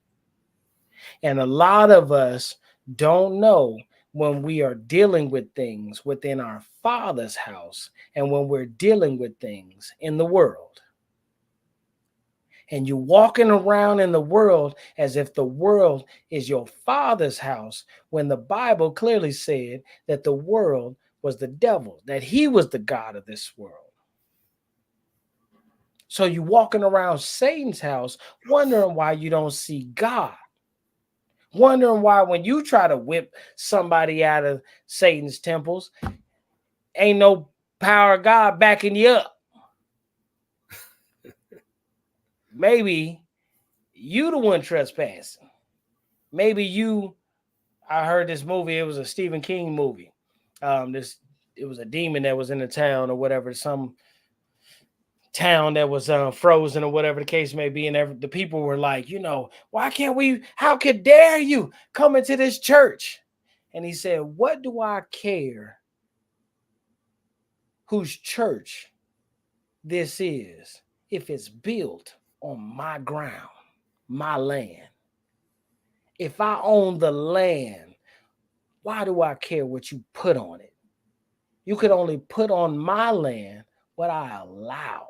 And a lot of us don't know when we are dealing with things within our Father's house and when we're dealing with things in the world. And you're walking around in the world as if the world is your Father's house, when the Bible clearly said that the world was the devil, that he was the God of this world. So you're walking around Satan's house wondering why you don't see God, wondering why when you try to whip somebody out of Satan's temples, ain't no power of God backing you up. Maybe you the one trespassing. Maybe you, I heard this movie, it was a Stephen King movie. It was a demon that was in the town or whatever, some town that was frozen or whatever the case may be, and the people were like, why can't we, how could dare you come into this church? And he said, what do I care whose church this is if it's built on my ground, my land? If I own the land, why do I care what you put on it? You could only put on my land what I allow.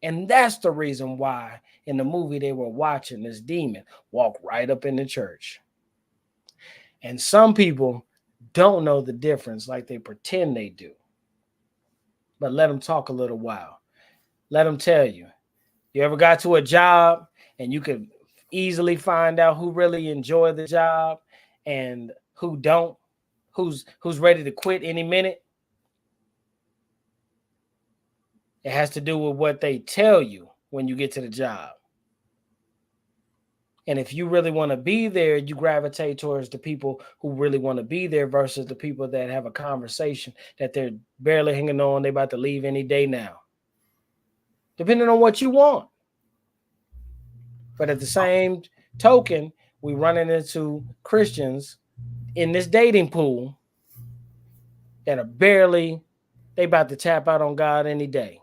And that's the reason why in the movie they were watching this demon walk right up in the church. And some people don't know the difference like they pretend they do. But let them talk a little while. Let them tell you. You ever got to a job and you could easily find out who really enjoy the job and who don't, who's ready to quit any minute? It has to do with what they tell you when you get to the job. And if you really want to be there, you gravitate towards the people who really want to be there versus the people that have a conversation that they're barely hanging on. They're about to leave any day now. Depending on what you want. But at the same token, we running into Christians in this dating pool that are barely, they about to tap out on God any day.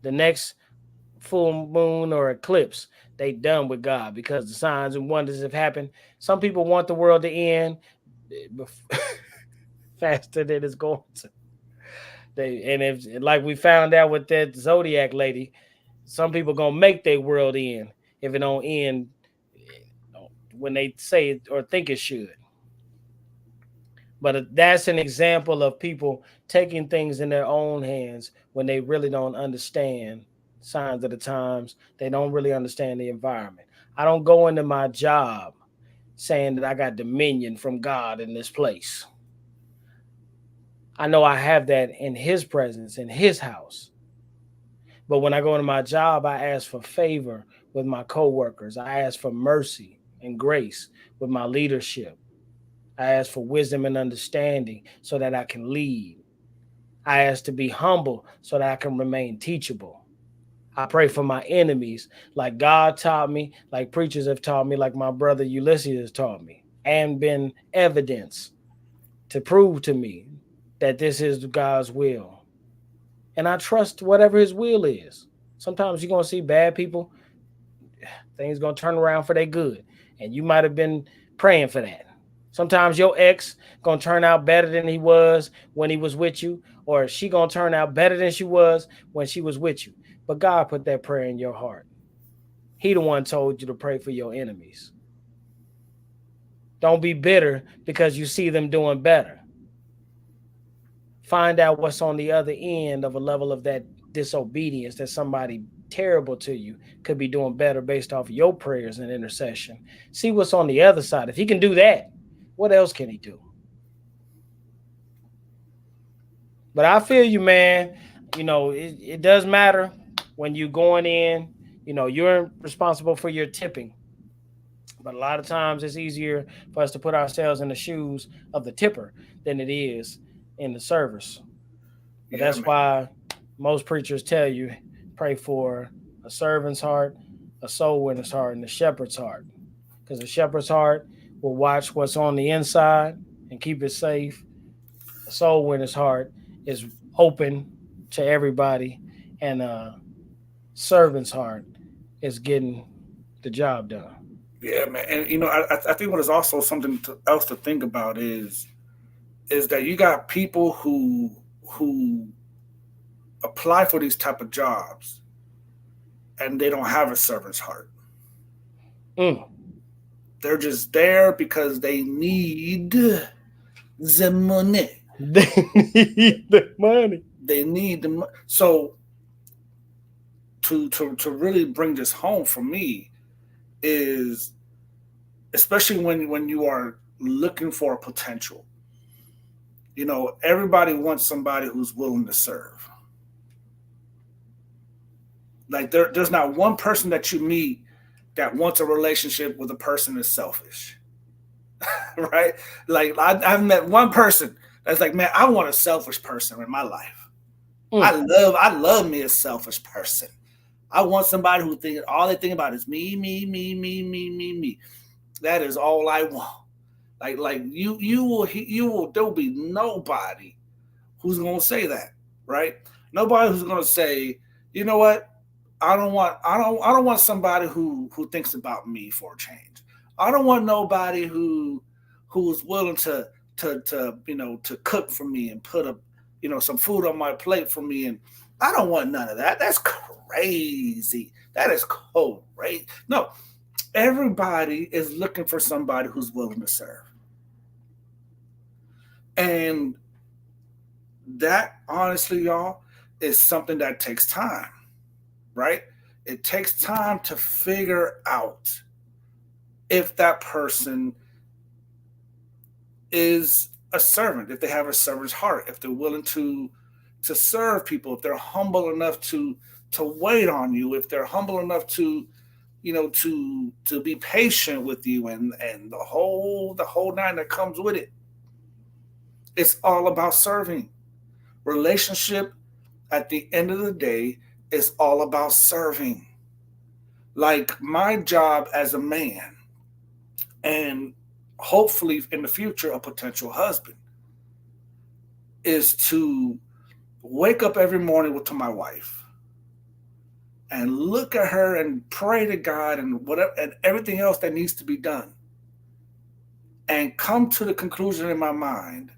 The next full moon or eclipse, they done with God because the signs and wonders have happened. Some people want the world to end faster than it's going to. If like we found out with that Zodiac lady, some people gonna make their world end if it don't end when they say it or think it should. But that's an example of people taking things in their own hands when they really don't understand signs of the times. They don't really understand the environment. I don't go into my job saying that I got dominion from God in this place. I know I have that in his presence, in his house. But when I go into my job, I ask for favor with my coworkers. I ask for mercy and grace with my leadership. I ask for wisdom and understanding so that I can lead. I ask to be humble so that I can remain teachable. I pray for my enemies like God taught me, like preachers have taught me, like my brother Ulysses has taught me, and been evidence to prove to me that this is God's will. And I trust whatever his will is. Sometimes you're going to see bad people, things going to turn around for their good. And you might have been praying for that. Sometimes your ex going to turn out better than he was when he was with you, or she going to turn out better than she was when she was with you. But God put that prayer in your heart. He the one told you to pray for your enemies. Don't be bitter because you see them doing better. Find out what's on the other end of a level of that disobedience that somebody terrible to you could be doing better based off of your prayers and intercession. See what's on the other side. If he can do that, what else can he do? But I feel you, man. It does matter when you're going in. You're responsible for your tipping. But a lot of times it's easier for us to put ourselves in the shoes of the tipper than it is in the service. But that's why most preachers tell you, pray for a servant's heart, a soul winner's heart, and a shepherd's heart. Because the shepherd's heart will watch what's on the inside and keep it safe. A soul winner's heart is open to everybody. And a servant's heart is getting the job done. Yeah, man. And, I think what is also something else to think about is that you got people who apply for these type of jobs and they don't have a servant's heart. They're just there because they need the money. They need the money. They need the money. So to really bring this home for me is especially when you are looking for a potential. Everybody wants somebody who's willing to serve. Like there's not one person that you meet that wants a relationship with a person that's selfish. Right? Like I've met one person that's like, man, I want a selfish person in my life. I love me a selfish person. I want somebody who think all they think about is me, me, me, me, me, me, me. That is all I want. Like you will there'll be nobody who's gonna say that, right? Nobody who's gonna say, you know what? I don't want somebody who thinks about me for a change. I don't want nobody who's willing to cook for me and put some food on my plate for me. And I don't want none of that. That's crazy. That is crazy. No, everybody is looking for somebody who's willing to serve. And that, honestly, y'all, is something that takes time, right? It takes time to figure out if that person is a servant, if they have a servant's heart, if they're willing to serve people, if they're humble enough to wait on you, if they're humble enough to be patient with you, and the whole nine that comes with it. It's all about serving. Relationship, at the end of the day, is all about serving. Like my job as a man, and hopefully in the future a potential husband, is to wake up every morning to my wife and look at her and pray to God and whatever and everything else that needs to be done, and come to the conclusion in my mind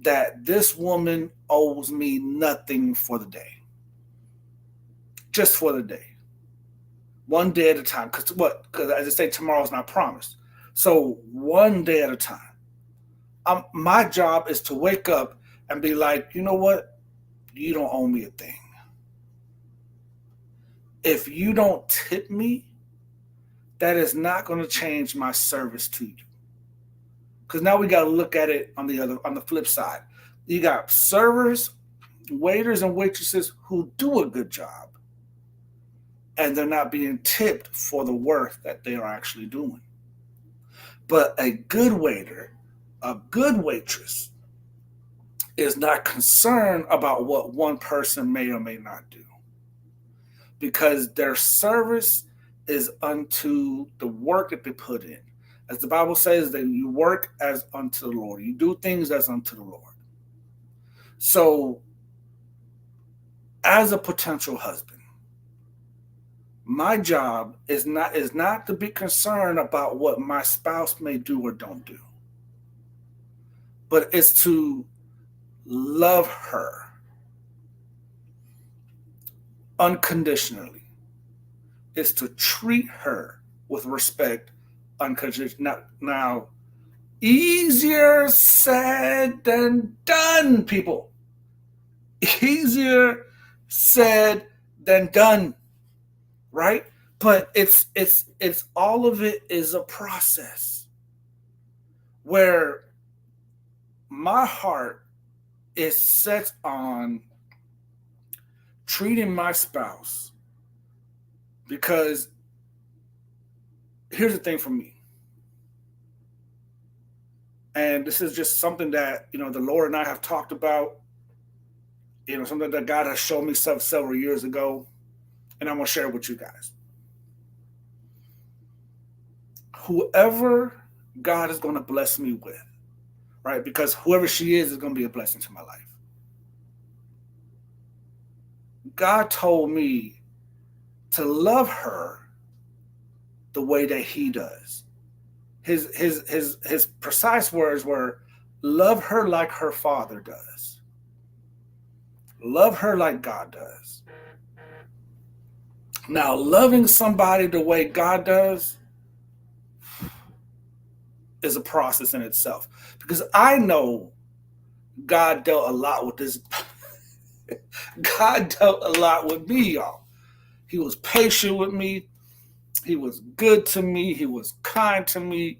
that this woman owes me nothing for the day. Just for the day. One day at a time. Because as I say, tomorrow's not promised. So one day at a time. My job is to wake up and be like, you know what? You don't owe me a thing. If you don't tip me, that is not going to change my service to you. Because now we got to look at it on the flip side. You got servers, waiters, and waitresses who do a good job, and they're not being tipped for the work that they are actually doing. But a good waiter, a good waitress, is not concerned about what one person may or may not do, because their service is unto the work that they put in. As the Bible says, that you work as unto the Lord. You do things as unto the Lord. So, as a potential husband, my job is not to be concerned about what my spouse may do or don't do, but it's to love her unconditionally. It's to treat her with respect unconditionally. Now, easier said than done, people. Easier said than done, right? But it's all of it is a process where my heart is set on treating my spouse, because here's the thing for me. And this is just something that, the Lord and I have talked about, something that God has shown me several years ago, and I'm going to share it with you guys. Whoever God is going to bless me with, right? Because whoever she is going to be a blessing to my life. God told me to love her the way that He does. His precise words were, love her like her Father does. Love her like God does. Now, loving somebody the way God does is a process in itself. Because I know God dealt a lot with this. God dealt a lot with me, y'all. He was patient with me. He was good to me. He was kind to me.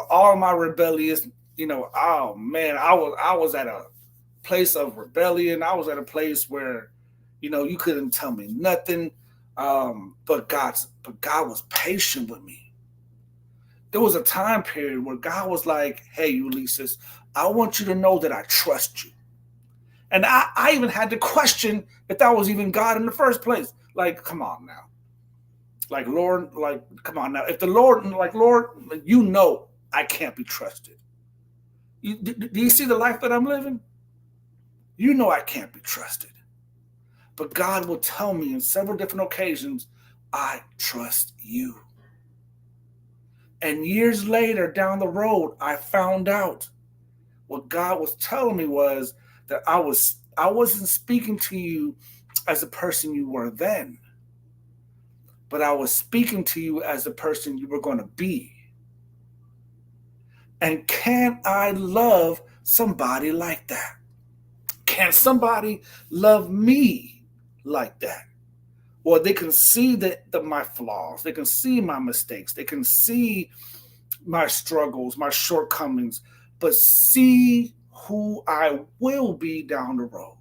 All my rebellious, oh man, I was at a place of rebellion. I was at a place where, you couldn't tell me nothing. But God was patient with me. There was a time period where God was like, "Hey, Ulysses, I want you to know that I trust you." And I even had to question if that was even God in the first place. Like, come on now. Like, Lord, like, come on now. If the Lord, like, Lord, I can't be trusted. Do you see the life that I'm living? You know I can't be trusted. But God will tell me on several different occasions, I trust you. And years later down the road, I found out what God was telling me was that I wasn't speaking to you as the person you were then, but I was speaking to you as the person you were going to be. And can I love somebody like that? Can somebody love me like that? Or they can see my flaws. They can see my mistakes. They can see my struggles, my shortcomings, but see who I will be down the road.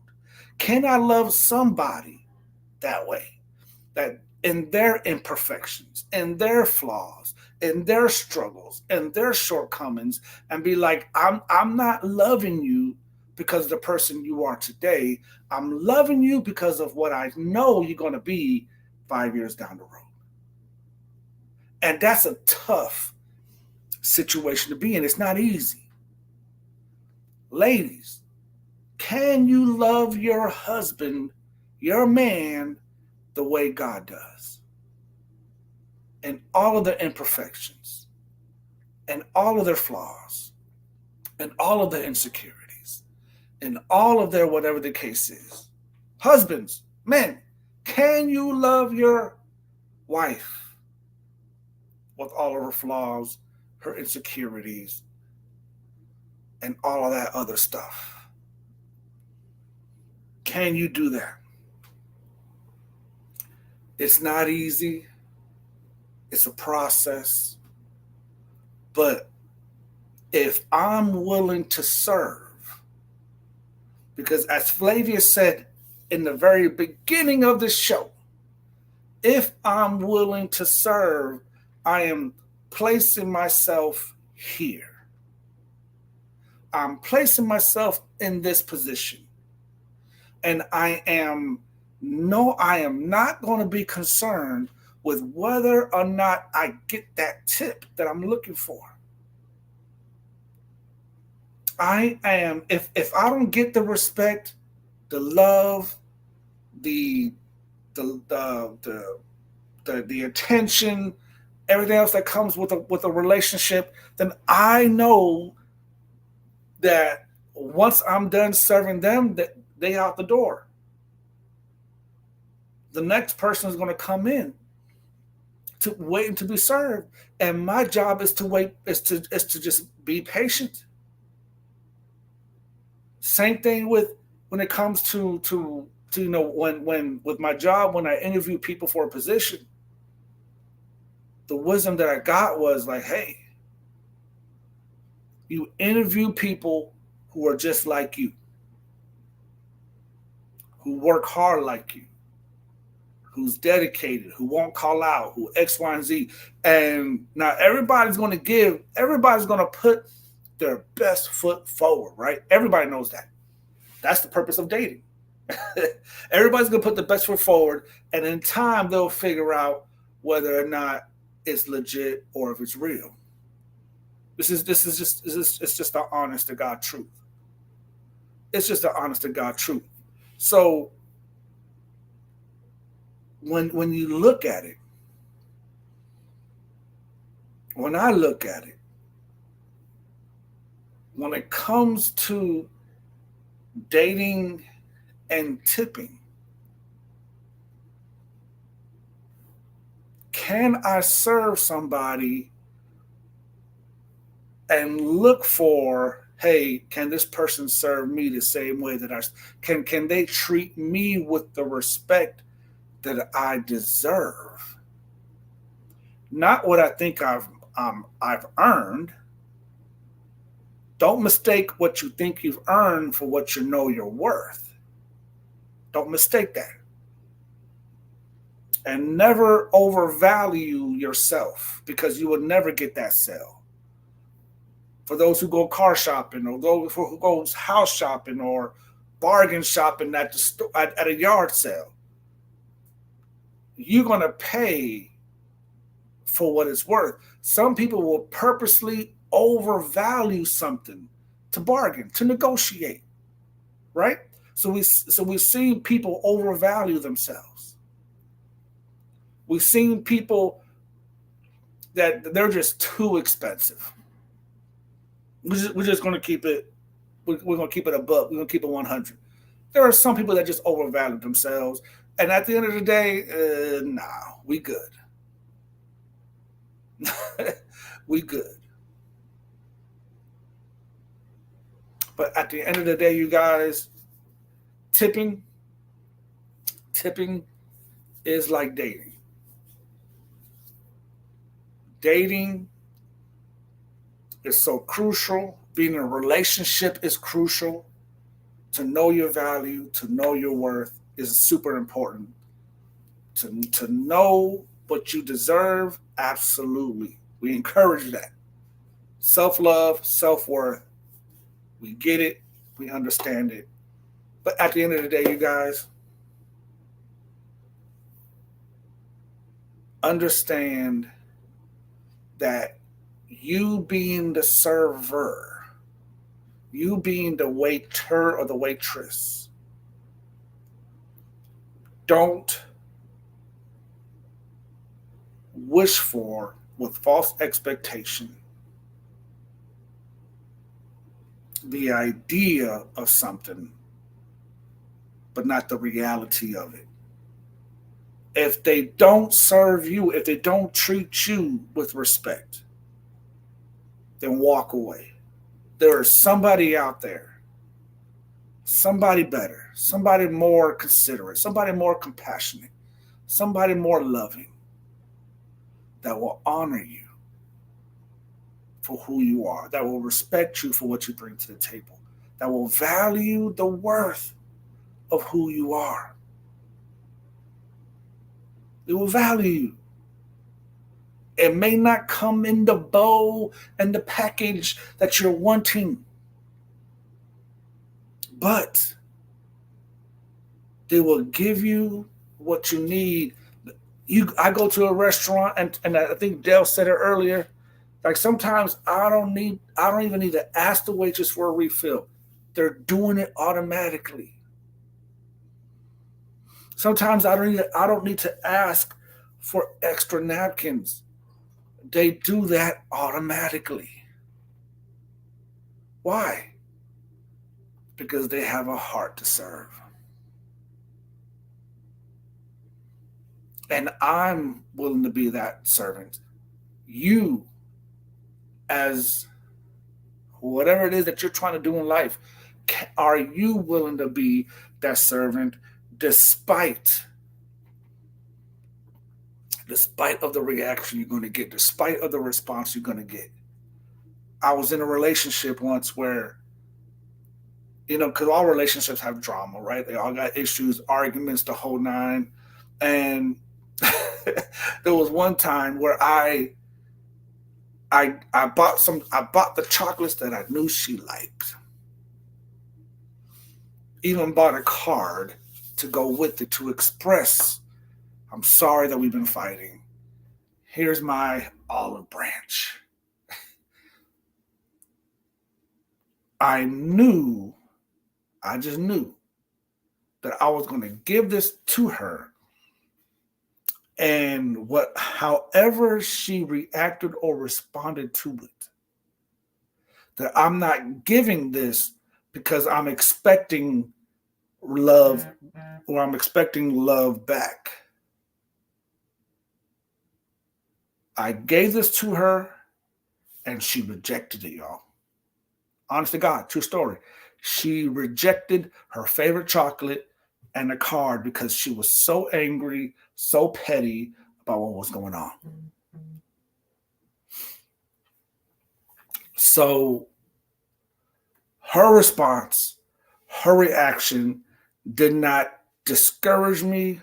Can I love somebody that way? That in their imperfections, in their flaws, in their struggles, in their shortcomings, and be like, I'm not loving you because of the person you are today. I'm loving you because of what I know you're going to be 5 years down the road. And that's a tough situation to be in. It's not easy. Ladies, can you love your husband, your man, the way God does? And all of their imperfections, and all of their flaws, and all of their insecurities, and all of their whatever the case is. Husbands, men, can you love your wife with all of her flaws, her insecurities, and all of that other stuff? Can you do that? It's not easy. It's a process. But if I'm willing to serve, because as Flavius said in the very beginning of the show, if I'm willing to serve, I am placing myself here. I'm placing myself in this position. And I am not going to be concerned with whether or not I get that tip that I'm looking for. I am, if I don't get the respect, the love, the attention, everything else that comes with a relationship, then I know that once I'm done serving them, that they out the door. The next person is going to come in to waiting to be served, and my job is to wait, is to just be patient. Same thing with when it comes to when with my job, when I interview people for a position, the wisdom that I got was like, hey, you interview people who are just like you, who work hard like you, who's dedicated, who won't call out, who X, Y, and Z. And now everybody's going to put their best foot forward, right? Everybody knows that. That's the purpose of dating. Everybody's going to put the best foot forward, and in time they'll figure out whether or not it's legit or if it's real. It's just the honest to God truth. It's just the honest to God truth. So when you look at it, when I look at it, when it comes to dating and tipping, can I serve somebody and look for, hey, can this person serve me the same way that can they treat me with the respect that I deserve? not what I think I've earned. Don't mistake what you think you've earned for what you know you're worth. Don't mistake that. And never overvalue yourself, because you will never get that sale. For those who go car shopping, or those who goes house shopping, or bargain shopping at at a yard sale, you're going to pay for what it's worth. Some people will purposely overvalue something to bargain, to negotiate, right? So we've seen people overvalue themselves. We've seen people that they're just too expensive. We're just going to keep it. We're going to keep it above. We're going to keep it 100. There are some people that just overvalue themselves, and at the end of the day, nah, we good. We good. But at the end of the day, you guys, tipping is like dating. Dating is so crucial. Being in a relationship is crucial. To know your value, to know your worth is super important. To know what you deserve, absolutely. We encourage that. Self-love, self-worth. We get it. We understand it. But at the end of the day, you guys, understand that you being the server, you being the waiter or the waitress, don't wish for with false expectation the idea of something, but not the reality of it. If they don't serve you, if they don't treat you with respect, then walk away. There is somebody out there, somebody better, somebody more considerate, somebody more compassionate, somebody more loving, that will honor you for who you are, that will respect you for what you bring to the table, that will value the worth of who you are. It will value you. It may not come in the bow and the package that you're wanting, but they will give you what you need. I go to a restaurant, and I think Dale said it earlier. Like, sometimes I don't even need to ask the waitress for a refill. They're doing it automatically. Sometimes I don't need to ask for extra napkins. They do that automatically. Why? Because they have a heart to serve. And I'm willing to be that servant. You, as whatever it is that you're trying to do in life, are you willing to be that servant despite of the reaction you're going to get, despite of the response you're going to get? I was in a relationship once where, because all relationships have drama, right? They all got issues, arguments, the whole nine. And there was one time where I bought the chocolates that I knew she liked. Even bought a card to go with it to express, I'm sorry that we've been fighting. Here's my olive branch. I just knew that I was going to give this to her. And however she reacted or responded to it, that I'm not giving this because I'm expecting love, or I'm expecting love back. I gave this to her and she rejected it, y'all. Honest to God, true story. She rejected her favorite chocolate and a card because she was so angry, so petty about what was going on. So her response, her reaction did not discourage me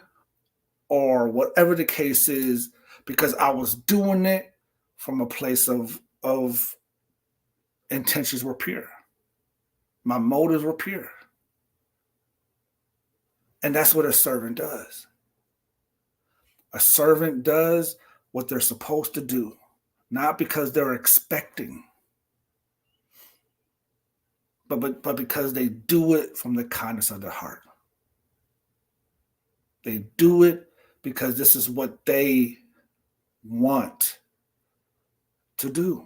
or whatever the case is, because I was doing it from a place of intentions were pure. My motives were pure. And that's what a servant does. A servant does what they're supposed to do, not because they're expecting, but because they do it from the kindness of their heart. They do it because this is what they want to do.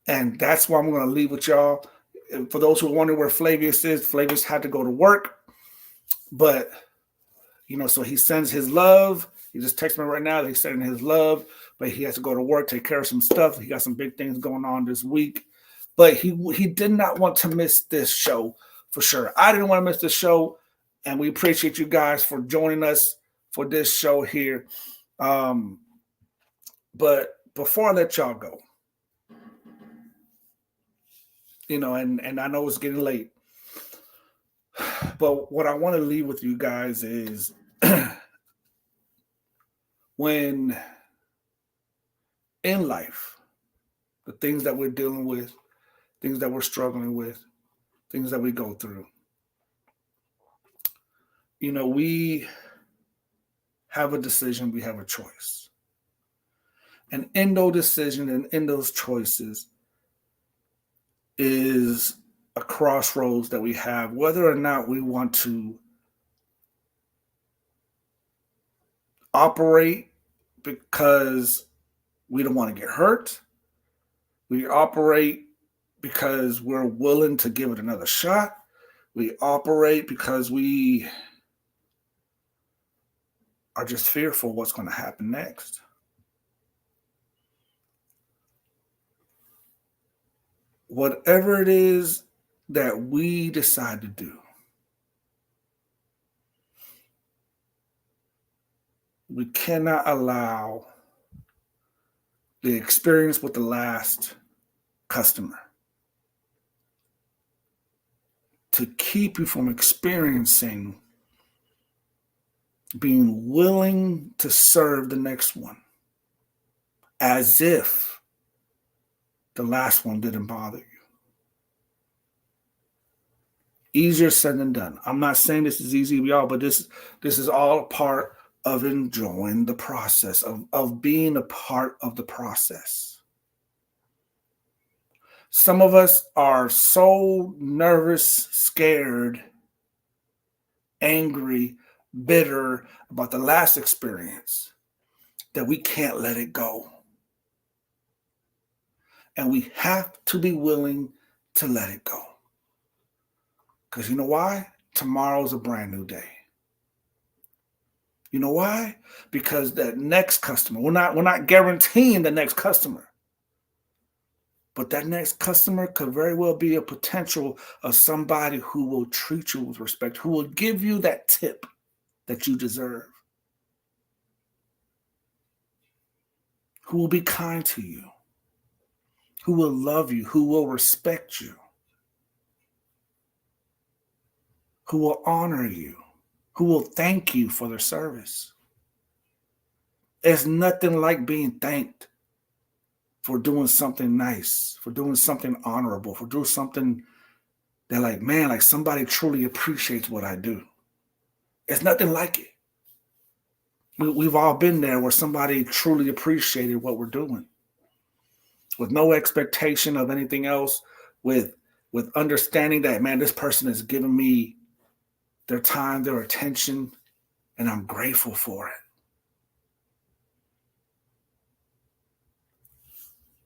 And that's why I'm going to leave with y'all. And for those who are wondering where Flavius is, Flavius had to go to work. But, so he sends his love. He just texted me right now that he's sending his love, but he has to go to work, take care of some stuff. He got some big things going on this week. But he did not want to miss this show for sure. I didn't want to miss this show, and we appreciate you guys for joining us for this show here. But before I let y'all go, and I know it's getting late, but what I want to leave with you guys is when in life, the things that we're dealing with, things that we're struggling with, things that we go through, we have a decision, we have a choice. And in those decisions and in those choices is a crossroads that we have, whether or not we want to operate because we don't want to get hurt. We operate because we're willing to give it another shot. We operate because we are just fearful what's going to happen next. Whatever it is that we decide to do, we cannot allow the experience with the last customer to keep you from experiencing being willing to serve the next one as if the last one didn't bother you. Easier said than done. I'm not saying this is easy, y'all, but this is all a part of enjoying the process, of being a part of the process. Some of us are so nervous, scared, angry, bitter about the last experience that we can't let it go. And we have to be willing to let it go. Because you know why? Tomorrow's a brand new day. You know why? Because that next customer, we're not guaranteeing the next customer. But that next customer could very well be a potential of somebody who will treat you with respect, who will give you that tip that you deserve, who will be kind to you, who will love you, who will respect you, who will honor you, who will thank you for their service. There's nothing like being thanked for doing something nice, for doing something honorable, for doing something that like somebody truly appreciates what I do. It's nothing like it. We've all been there where somebody truly appreciated what we're doing with no expectation of anything else, with understanding that, man, this person is giving me their time, their attention, and I'm grateful for it.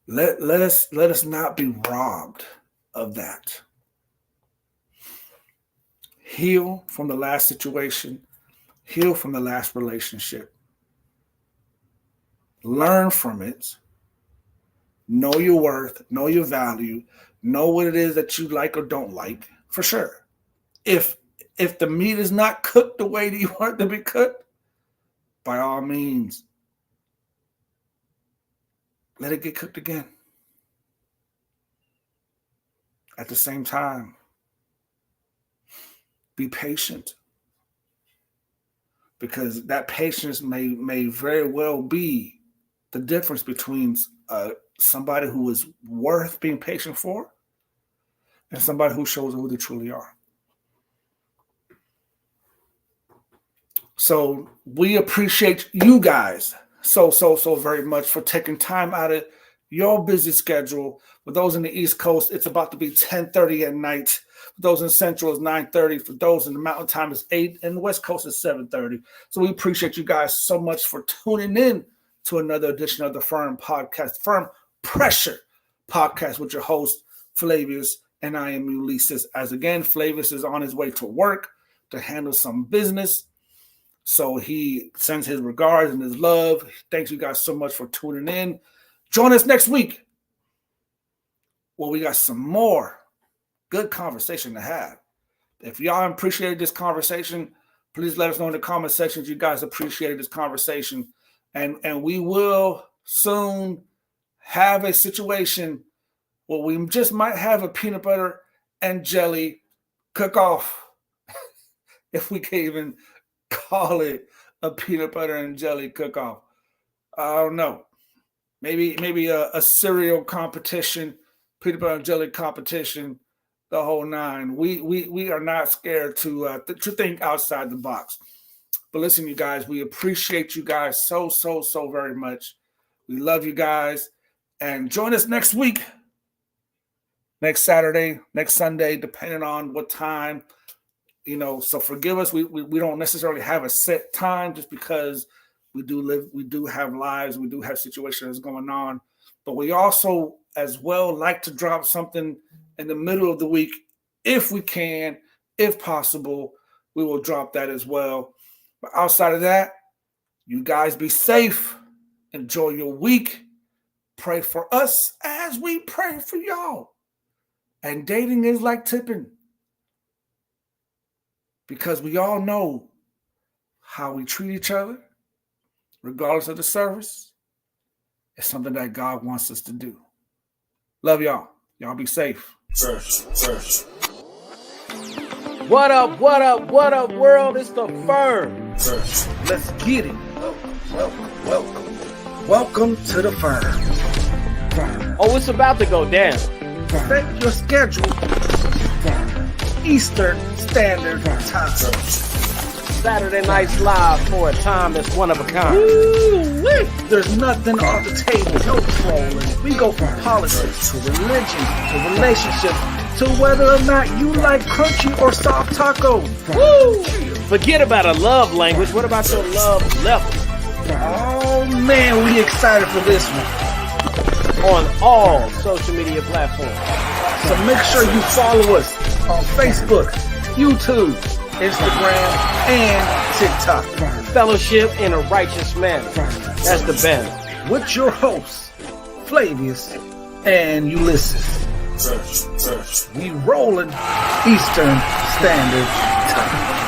Let us not be robbed of that. Heal from the last situation. Heal from the last relationship. Learn from it. Know your worth. Know your value. Know what it is that you like or don't like, for sure. If the meat is not cooked the way that you want it to be cooked, by all means, let it get cooked again. At the same time, be patient, because that patience may very well be the difference between somebody who is worth being patient for and somebody who shows who they truly are. So we appreciate you guys so very much for taking time out of your busy schedule. For those in the East Coast, it's about to be 10:30 at night. For those in Central, it's 9:30. For those in the Mountain Time, it's 8. And the West Coast is 7:30. So we appreciate you guys so much for tuning in to another edition of the F.I.R.M podcast, F.I.R.M Pressure podcast with your host, FLAVIUS, and I am ULISES. As again, FLAVIUS is on his way to work to handle some business. So he sends his regards and his love. Thanks you guys so much for tuning in. Join us next week. Well, we got some more good conversation to have. If y'all appreciated this conversation, please let us know in the comment sections you guys appreciated this conversation. And we will soon have a situation where we just might have a peanut butter and jelly cook-off. If we can even call it a peanut butter and jelly cook-off. I don't know. Maybe a cereal competition, peanut butter and jelly competition, the whole nine. We are not scared to think outside the box. But listen, you guys, we appreciate you guys so very much. We love you guys. And join us next week, next Saturday, next Sunday, depending on what time. So forgive us. We don't necessarily have a set time just because we do have lives, we do have situations going on. But we also as well like to drop something in the middle of the week if we can, if possible. We will drop that as well. But outside of that, you guys be safe. Enjoy your week. Pray for us as we pray for y'all. And dating is like tipping, because we all know how we treat each other, regardless of the service. It's something that God wants us to do. Love y'all. Y'all be safe. What up, world? It's the F.I.R.M. Let's get it. Welcome to the F.I.R.M. Oh, it's about to go down. Set your schedule. Eastern Standard Time. Saturday Nights Live for a time that's one of a kind. Woo-wee. There's nothing off the table. No trolling. We go from politics to religion to relationships to whether or not you like crunchy or soft tacos. Woo! Forget about a love language. What about your love level? Oh man, we excited for this one. On all social media platforms. So make sure you follow us on Facebook, YouTube, Instagram, and TikTok. Fellowship in a righteous manner. That's the banner. With your hosts, FLAVIUS and ULISES. We rolling Eastern Standard Time.